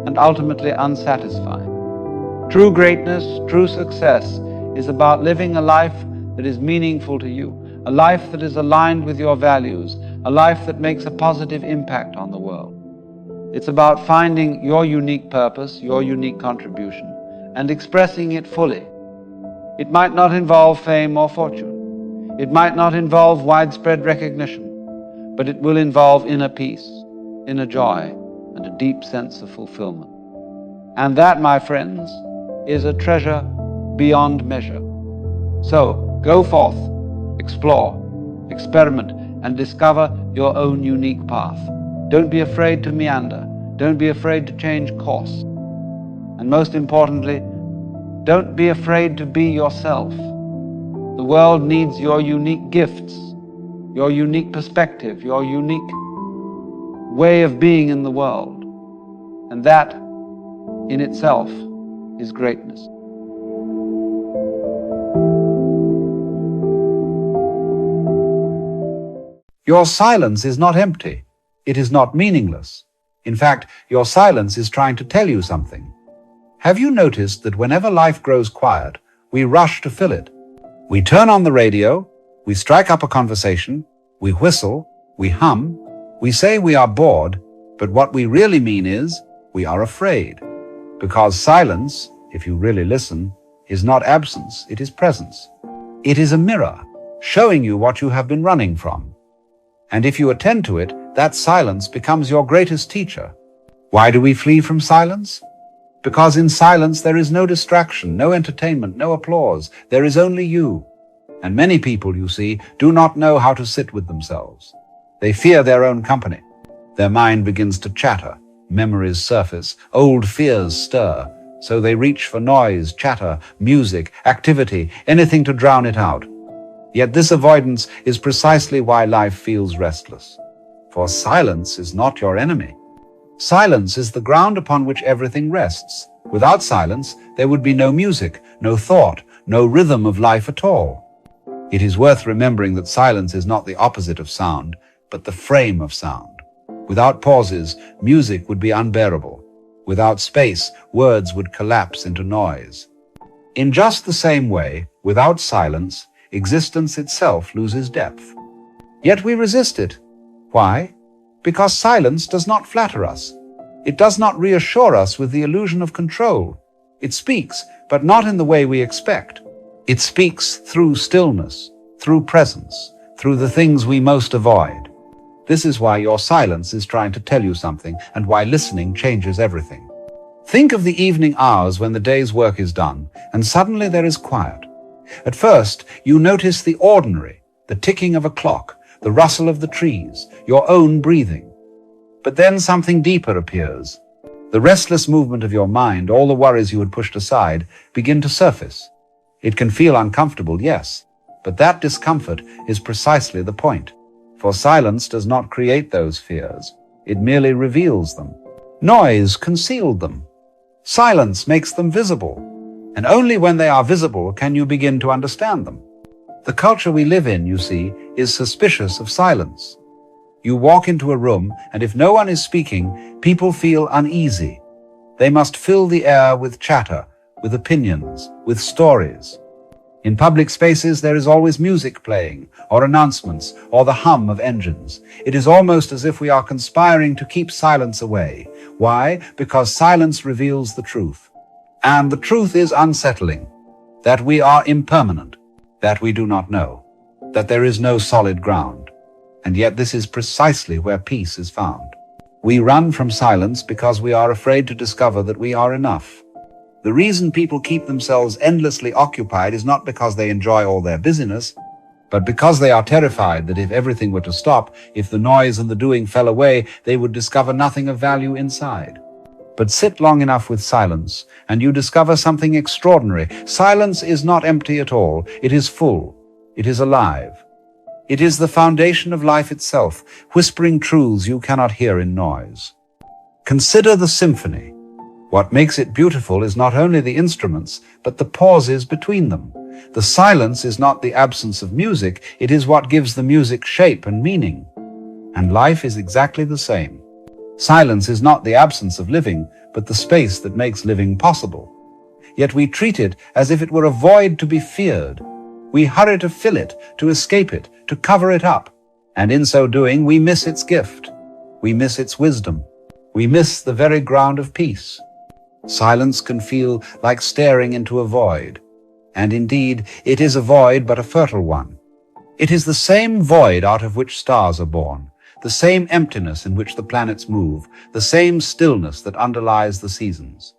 and ultimately unsatisfying. True greatness, true success is about living a life that is meaningful to you, a life that is aligned with your values, a life that makes a positive impact on the world. It's about finding your unique purpose, your unique contribution, and expressing it fully. It might not involve fame or fortune. It might not involve widespread recognition, but it will involve inner peace, inner joy, and a deep sense of fulfillment. And that, my friends, is a treasure beyond measure. So, go forth, explore, experiment, and discover your own unique path. Don't be afraid to meander. Don't be afraid to change course. And most importantly, don't be afraid to be yourself. The world needs your unique gifts, your unique perspective, your unique way of being in the world. And that, in itself, is greatness. Your silence is not empty. It is not meaningless. In fact, your silence is trying to tell you something. Have you noticed that whenever life grows quiet, we rush to fill it? We turn on the radio, we strike up a conversation, we whistle, we hum, we say we are bored, but what we really mean is we are afraid. Because silence, if you really listen, is not absence, it is presence. It is a mirror, showing you what you have been running from. And if you attend to it, that silence becomes your greatest teacher. Why do we flee from silence? Because in silence there is no distraction, no entertainment, no applause. There is only you. And many people, you see, do not know how to sit with themselves. They fear their own company. Their mind begins to chatter. Memories surface. Old fears stir. So they reach for noise, chatter, music, activity, anything to drown it out. Yet this avoidance is precisely why life feels restless. For silence is not your enemy. Silence is the ground upon which everything rests. Without silence, there would be no music, no thought, no rhythm of life at all. It is worth remembering that silence is not the opposite of sound, but the frame of sound. Without pauses, music would be unbearable. Without space, words would collapse into noise. In just the same way, without silence, existence itself loses depth. Yet we resist it. Why? Because silence does not flatter us. It does not reassure us with the illusion of control. It speaks, but not in the way we expect. It speaks through stillness, through presence, through the things we most avoid. This is why your silence is trying to tell you something, and why listening changes everything. Think of the evening hours when the day's work is done, and suddenly there is quiet. At first, you notice the ordinary, the ticking of a clock, the rustle of the trees, your own breathing. But then something deeper appears. The restless movement of your mind, all the worries you had pushed aside, begin to surface. It can feel uncomfortable, yes, but that discomfort is precisely the point. For silence does not create those fears. It merely reveals them. Noise concealed them. Silence makes them visible. And only when they are visible can you begin to understand them. The culture we live in, you see, is suspicious of silence. You walk into a room, and if no one is speaking, people feel uneasy. They must fill the air with chatter, with opinions, with stories. In public spaces, there is always music playing, or announcements, or the hum of engines. It is almost as if we are conspiring to keep silence away. Why? Because silence reveals the truth. And the truth is unsettling, that we are impermanent, that we do not know, that there is no solid ground. And yet this is precisely where peace is found. We run from silence because we are afraid to discover that we are enough. The reason people keep themselves endlessly occupied is not because they enjoy all their busyness, but because they are terrified that if everything were to stop, if the noise and the doing fell away, they would discover nothing of value inside. But sit long enough with silence, and you discover something extraordinary. Silence is not empty at all. It is full. It is alive. It is the foundation of life itself, whispering truths you cannot hear in noise. Consider the symphony. What makes it beautiful is not only the instruments, but the pauses between them. The silence is not the absence of music, it is what gives the music shape and meaning. And life is exactly the same. Silence is not the absence of living, but the space that makes living possible. Yet we treat it as if it were a void to be feared. We hurry to fill it, to escape it, to cover it up. And in so doing, we miss its gift. We miss its wisdom. We miss the very ground of peace. Silence can feel like staring into a void. And indeed, it is a void, but a fertile one. It is the same void out of which stars are born, the same emptiness in which the planets move, the same stillness that underlies the seasons.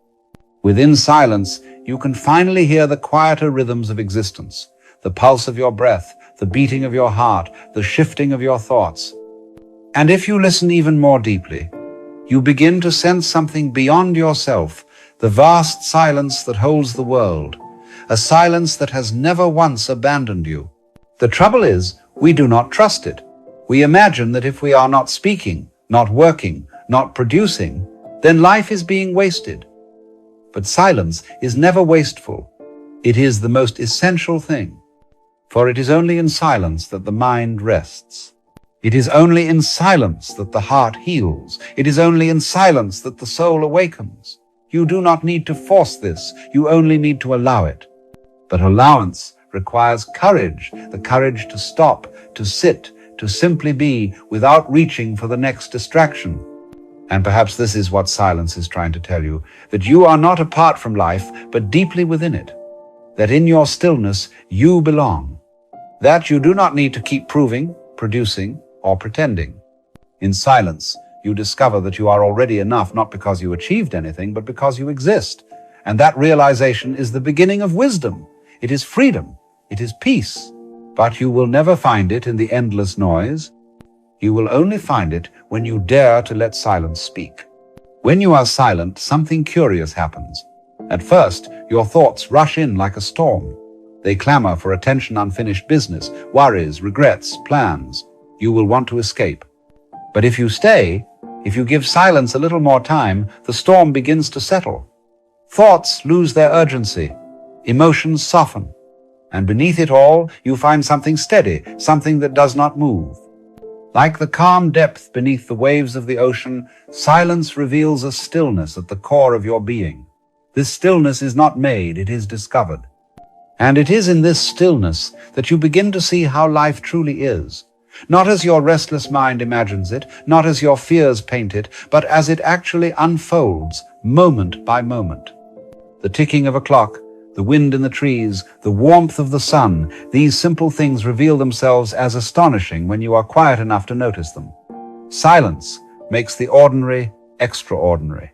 Within silence, you can finally hear the quieter rhythms of existence, the pulse of your breath, the beating of your heart, the shifting of your thoughts. And if you listen even more deeply, you begin to sense something beyond yourself, the vast silence that holds the world, a silence that has never once abandoned you. The trouble is, we do not trust it. We imagine that if we are not speaking, not working, not producing, then life is being wasted. But silence is never wasteful. It is the most essential thing. For it is only in silence that the mind rests. It is only in silence that the heart heals. It is only in silence that the soul awakens. You do not need to force this. You only need to allow it. But allowance requires courage, the courage to stop, to sit, to simply be without reaching for the next distraction. And perhaps this is what silence is trying to tell you, that you are not apart from life, but deeply within it. That in your stillness, you belong. That you do not need to keep proving, producing, or pretending. In silence, you discover that you are already enough, not because you achieved anything, but because you exist. And that realization is the beginning of wisdom. It is freedom. It is peace. But you will never find it in the endless noise. You will only find it when you dare to let silence speak. When you are silent, something curious happens. At first, your thoughts rush in like a storm. They clamor for attention, unfinished business, worries, regrets, plans. You will want to escape. But if you stay, if you give silence a little more time, the storm begins to settle. Thoughts lose their urgency. Emotions soften. And beneath it all, you find something steady, something that does not move. Like the calm depth beneath the waves of the ocean, silence reveals a stillness at the core of your being. This stillness is not made, it is discovered. And it is in this stillness that you begin to see how life truly is. Not as your restless mind imagines it, not as your fears paint it, but as it actually unfolds, moment by moment. The ticking of a clock, the wind in the trees, the warmth of the sun, these simple things reveal themselves as astonishing when you are quiet enough to notice them. Silence makes the ordinary extraordinary.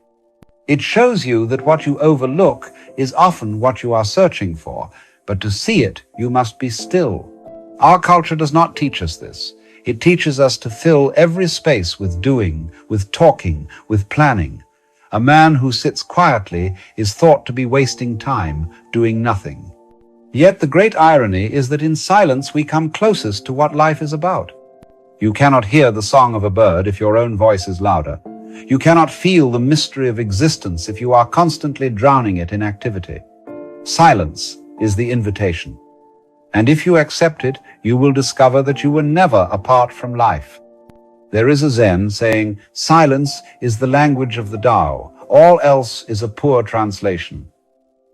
It shows you that what you overlook is often what you are searching for, but to see it, you must be still. Our culture does not teach us this. It teaches us to fill every space with doing, with talking, with planning. A man who sits quietly is thought to be wasting time, doing nothing. Yet the great irony is that in silence we come closest to what life is about. You cannot hear the song of a bird if your own voice is louder. You cannot feel the mystery of existence if you are constantly drowning it in activity. Silence is the invitation. And if you accept it, you will discover that you were never apart from life. There is a Zen saying, silence is the language of the Tao, All else is a poor translation.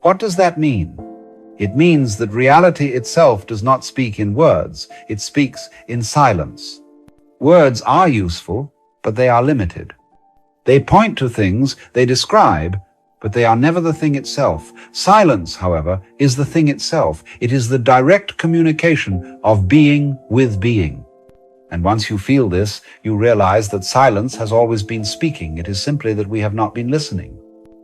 What does that mean? It means that reality itself does not speak in words, it speaks in silence. Words are useful, but they are limited. They point to things, they describe, but they are never the thing itself. Silence, however, is the thing itself. It is the direct communication of being with being. And once you feel this, you realize that silence has always been speaking. It is simply that we have not been listening.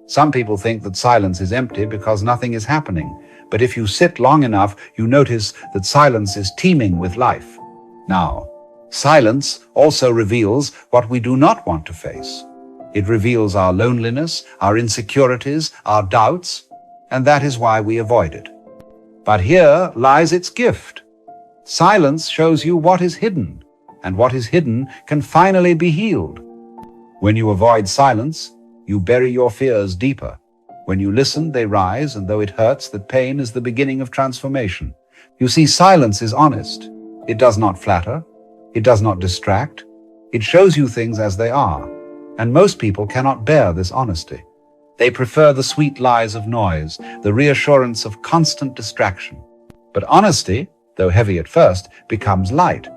Some people think that silence is empty because nothing is happening. But if you sit long enough, you notice that silence is teeming with life. Now, silence also reveals what we do not want to face. It reveals our loneliness, our insecurities, our doubts, and that is why we avoid it. But here lies its gift. Silence shows you what is hidden, and what is hidden can finally be healed. When you avoid silence, you bury your fears deeper. When you listen, they rise, and though it hurts, that pain is the beginning of transformation. You see, silence is honest. It does not flatter. It does not distract. It shows you things as they are. And most people cannot bear this honesty. They prefer the sweet lies of noise, the reassurance of constant distraction. But honesty, though heavy at first, becomes light.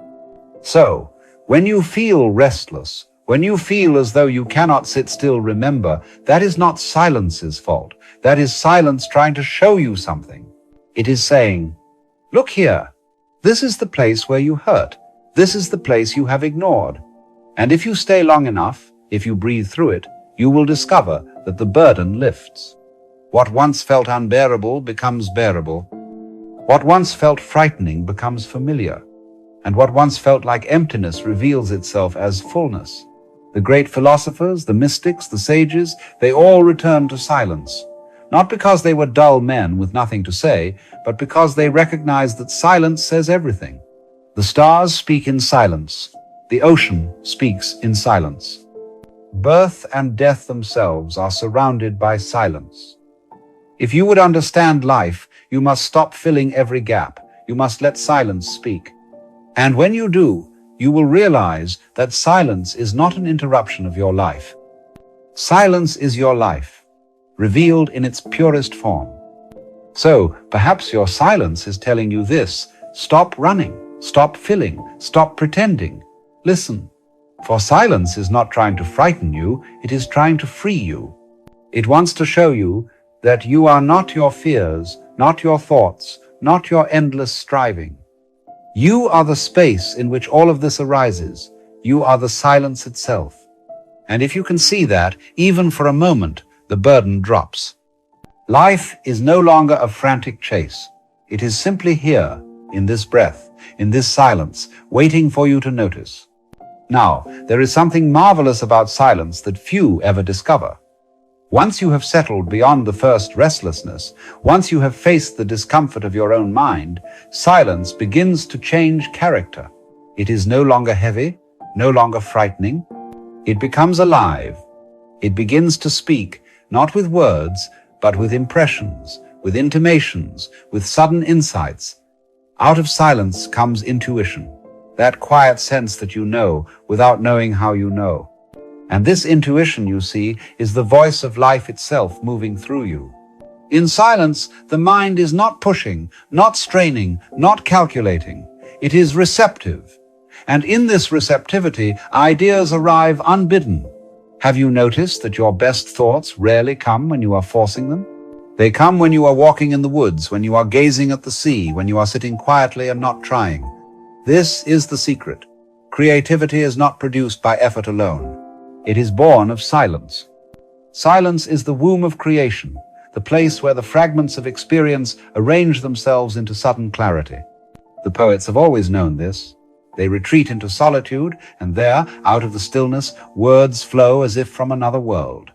So, when you feel restless, when you feel as though you cannot sit still, remember, that is not silence's fault. That is silence trying to show you something. It is saying, look here, this is the place where you hurt. This is the place you have ignored. And if you stay long enough, if you breathe through it, you will discover that the burden lifts. What once felt unbearable becomes bearable. What once felt frightening becomes familiar. And what once felt like emptiness reveals itself as fullness. The great philosophers, the mystics, the sages, they all returned to silence. Not because they were dull men with nothing to say, but because they recognized that silence says everything. The stars speak in silence. The ocean speaks in silence. Birth and death themselves are surrounded by silence. If you would understand life, you must stop filling every gap. You must let silence speak. And when you do, you will realize that silence is not an interruption of your life. Silence is your life, revealed in its purest form. So, perhaps your silence is telling you this: stop running, stop filling, stop pretending. Listen, for silence is not trying to frighten you, it is trying to free you. It wants to show you that you are not your fears, not your thoughts, not your endless striving. You are the space in which all of this arises. You are the silence itself. And if you can see that, even for a moment, the burden drops. Life is no longer a frantic chase. It is simply here, in this breath, in this silence, waiting for you to notice. Now, there is something marvelous about silence that few ever discover. Once you have settled beyond the first restlessness, once you have faced the discomfort of your own mind, silence begins to change character. It is no longer heavy, no longer frightening. It becomes alive. It begins to speak, not with words, but with impressions, with intimations, with sudden insights. Out of silence comes intuition, that quiet sense that you know without knowing how you know. And this intuition, you see, is the voice of life itself moving through you. In silence, the mind is not pushing, not straining, not calculating. It is receptive. And in this receptivity, ideas arrive unbidden. Have you noticed that your best thoughts rarely come when you are forcing them? They come when you are walking in the woods, when you are gazing at the sea, when you are sitting quietly and not trying. This is the secret. Creativity is not produced by effort alone. It is born of silence. Silence is the womb of creation, the place where the fragments of experience arrange themselves into sudden clarity. The poets have always known this. They retreat into solitude, and there, out of the stillness, words flow as if from another world.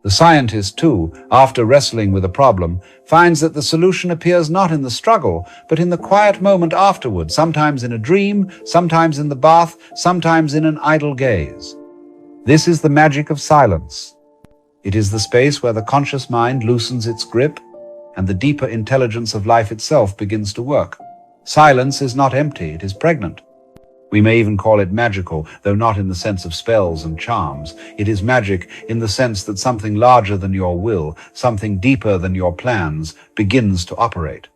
The scientist, too, after wrestling with a problem, finds that the solution appears not in the struggle, but in the quiet moment afterward, sometimes in a dream, sometimes in the bath, sometimes in an idle gaze. This is the magic of silence. It is the space where the conscious mind loosens its grip and the deeper intelligence of life itself begins to work. Silence is not empty, it is pregnant. We may even call it magical, though not in the sense of spells and charms. It is magic in the sense that something larger than your will, something deeper than your plans, begins to operate.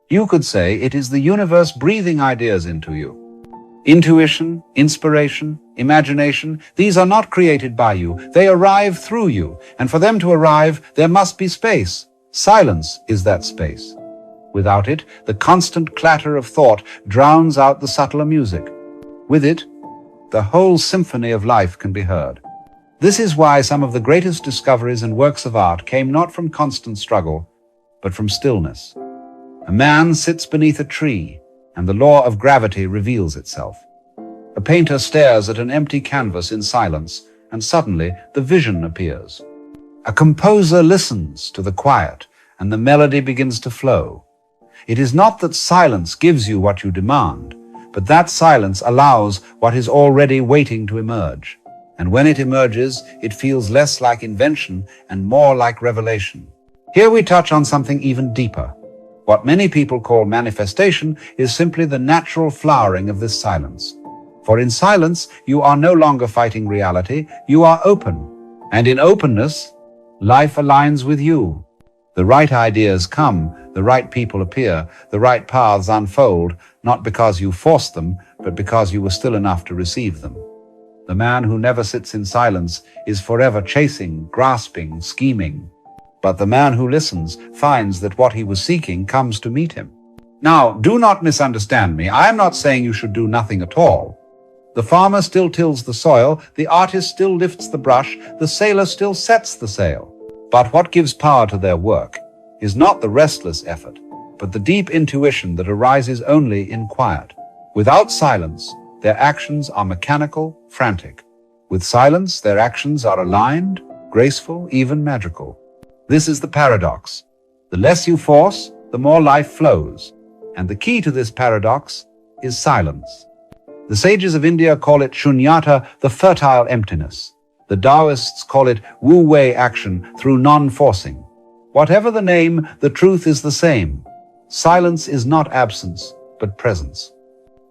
You could say it is the universe breathing ideas into you. Intuition, inspiration, imagination, these are not created by you. They arrive through you, and for them to arrive, there must be space. Silence is that space. Without it, the constant clatter of thought drowns out the subtler music. With it, the whole symphony of life can be heard. This is why some of the greatest discoveries and works of art came not from constant struggle, but from stillness. A man sits beneath a tree, and the law of gravity reveals itself. A painter stares at an empty canvas in silence, and suddenly the vision appears. A composer listens to the quiet, and the melody begins to flow. It is not that silence gives you what you demand, but that silence allows what is already waiting to emerge. And when it emerges, it feels less like invention and more like revelation. Here we touch on something even deeper. What many people call manifestation is simply the natural flowering of this silence. For in silence, you are no longer fighting reality, you are open. And in openness, life aligns with you. The right ideas come, the right people appear, the right paths unfold, not because you forced them, but because you were still enough to receive them. The man who never sits in silence is forever chasing, grasping, scheming. But the man who listens finds that what he was seeking comes to meet him. Now, do not misunderstand me. I am not saying you should do nothing at all. The farmer still tills the soil, the artist still lifts the brush, the sailor still sets the sail. But what gives power to their work is not the restless effort, but the deep intuition that arises only in quiet. Without silence, their actions are mechanical, frantic. With silence, their actions are aligned, graceful, even magical. This is the paradox. The less you force, the more life flows. And the key to this paradox is silence. The sages of India call it shunyata, the fertile emptiness. The Taoists call it wu-wei action through non-forcing. Whatever the name, the truth is the same. Silence is not absence, but presence.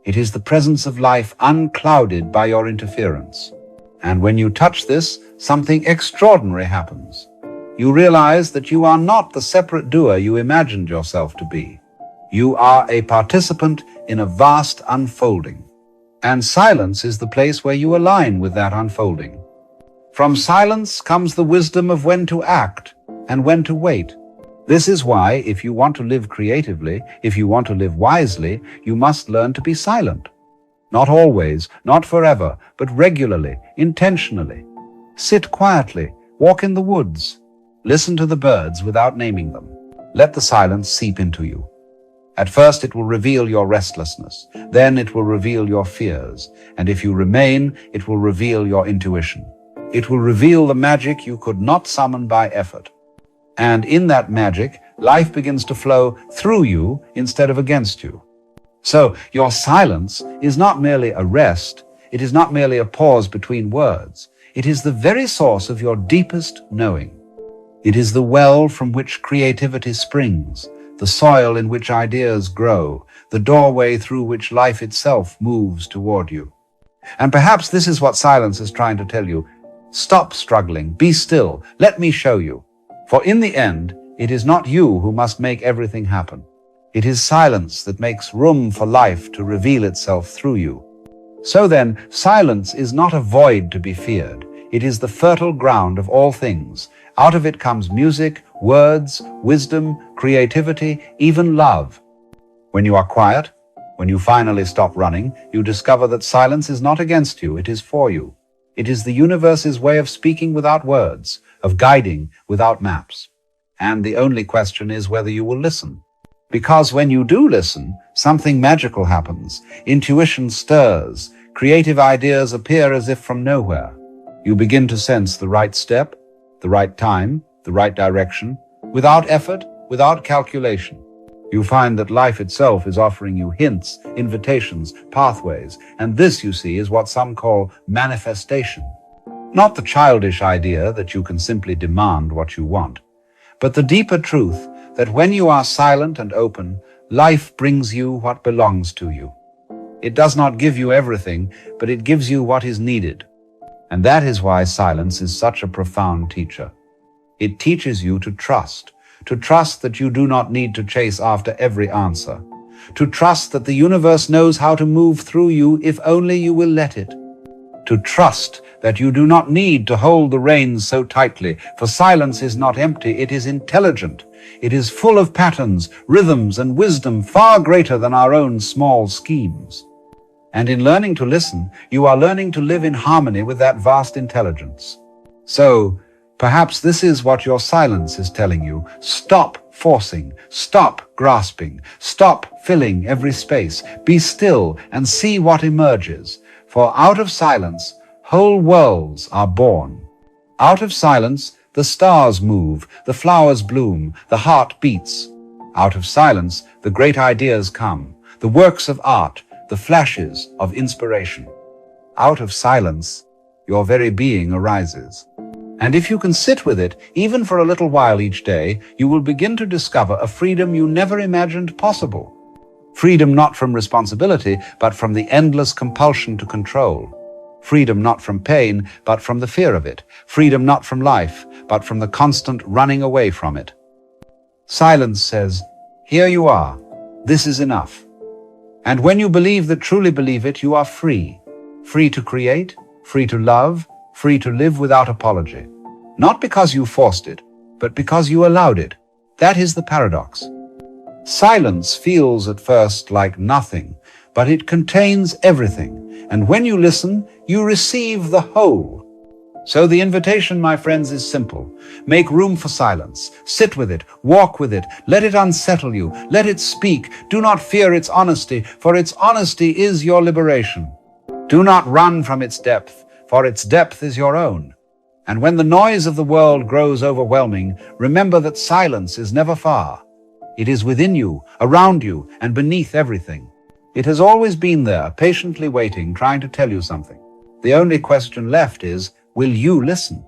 It is the presence of life unclouded by your interference. And when you touch this, something extraordinary happens. You realize that you are not the separate doer you imagined yourself to be. You are a participant in a vast unfolding. And silence is the place where you align with that unfolding. From silence comes the wisdom of when to act and when to wait. This is why, if you want to live creatively, if you want to live wisely, you must learn to be silent. Not always, not forever, but regularly, intentionally. Sit quietly, walk in the woods. Listen to the birds without naming them. Let the silence seep into you. At first it will reveal your restlessness. Then it will reveal your fears. And if you remain, it will reveal your intuition. It will reveal the magic you could not summon by effort. And in that magic, life begins to flow through you instead of against you. So your silence is not merely a rest. It is not merely a pause between words. It is the very source of your deepest knowing. It is the well from which creativity springs, the soil in which ideas grow, the doorway through which life itself moves toward you. And perhaps this is what silence is trying to tell you. Stop struggling, be still, let me show you. For in the end, it is not you who must make everything happen. It is silence that makes room for life to reveal itself through you. So then, silence is not a void to be feared. It is the fertile ground of all things. Out of it comes music, words, wisdom, creativity, even love. When you are quiet, when you finally stop running, you discover that silence is not against you, it is for you. It is the universe's way of speaking without words, of guiding without maps. And the only question is whether you will listen. Because when you do listen, something magical happens. Intuition stirs. Creative ideas appear as if from nowhere. You begin to sense the right step, the right time, the right direction, without effort, without calculation. You find that life itself is offering you hints, invitations, pathways, and this, you see, is what some call manifestation. Not the childish idea that you can simply demand what you want, but the deeper truth that when you are silent and open, life brings you what belongs to you. It does not give you everything, but it gives you what is needed. And that is why silence is such a profound teacher. It teaches you to trust that you do not need to chase after every answer, to trust that the universe knows how to move through you if only you will let it, to trust that you do not need to hold the reins so tightly, for silence is not empty, it is intelligent. It is full of patterns, rhythms, and wisdom far greater than our own small schemes. And in learning to listen, you are learning to live in harmony with that vast intelligence. So, perhaps this is what your silence is telling you. Stop forcing, stop grasping, stop filling every space. Be still and see what emerges. For out of silence, whole worlds are born. Out of silence, the stars move, the flowers bloom, the heart beats. Out of silence, the great ideas come, the works of art, the flashes of inspiration. Out of silence, your very being arises. And if you can sit with it, even for a little while each day, you will begin to discover a freedom you never imagined possible. Freedom not from responsibility, but from the endless compulsion to control. Freedom not from pain, but from the fear of it. Freedom not from life, but from the constant running away from it. Silence says, here you are. This is enough. And when you truly believe it, you are free. Free to create, free to love, free to live without apology. Not because you forced it, but because you allowed it. That is the paradox. Silence feels at first like nothing, but it contains everything. And when you listen, you receive the whole. So the invitation, my friends, is simple. Make room for silence. Sit with it. Walk with it. Let it unsettle you. Let it speak. Do not fear its honesty, for its honesty is your liberation. Do not run from its depth, for its depth is your own. And when the noise of the world grows overwhelming, remember that silence is never far. It is within you, around you, and beneath everything. It has always been there, patiently waiting, trying to tell you something. The only question left is, will you listen?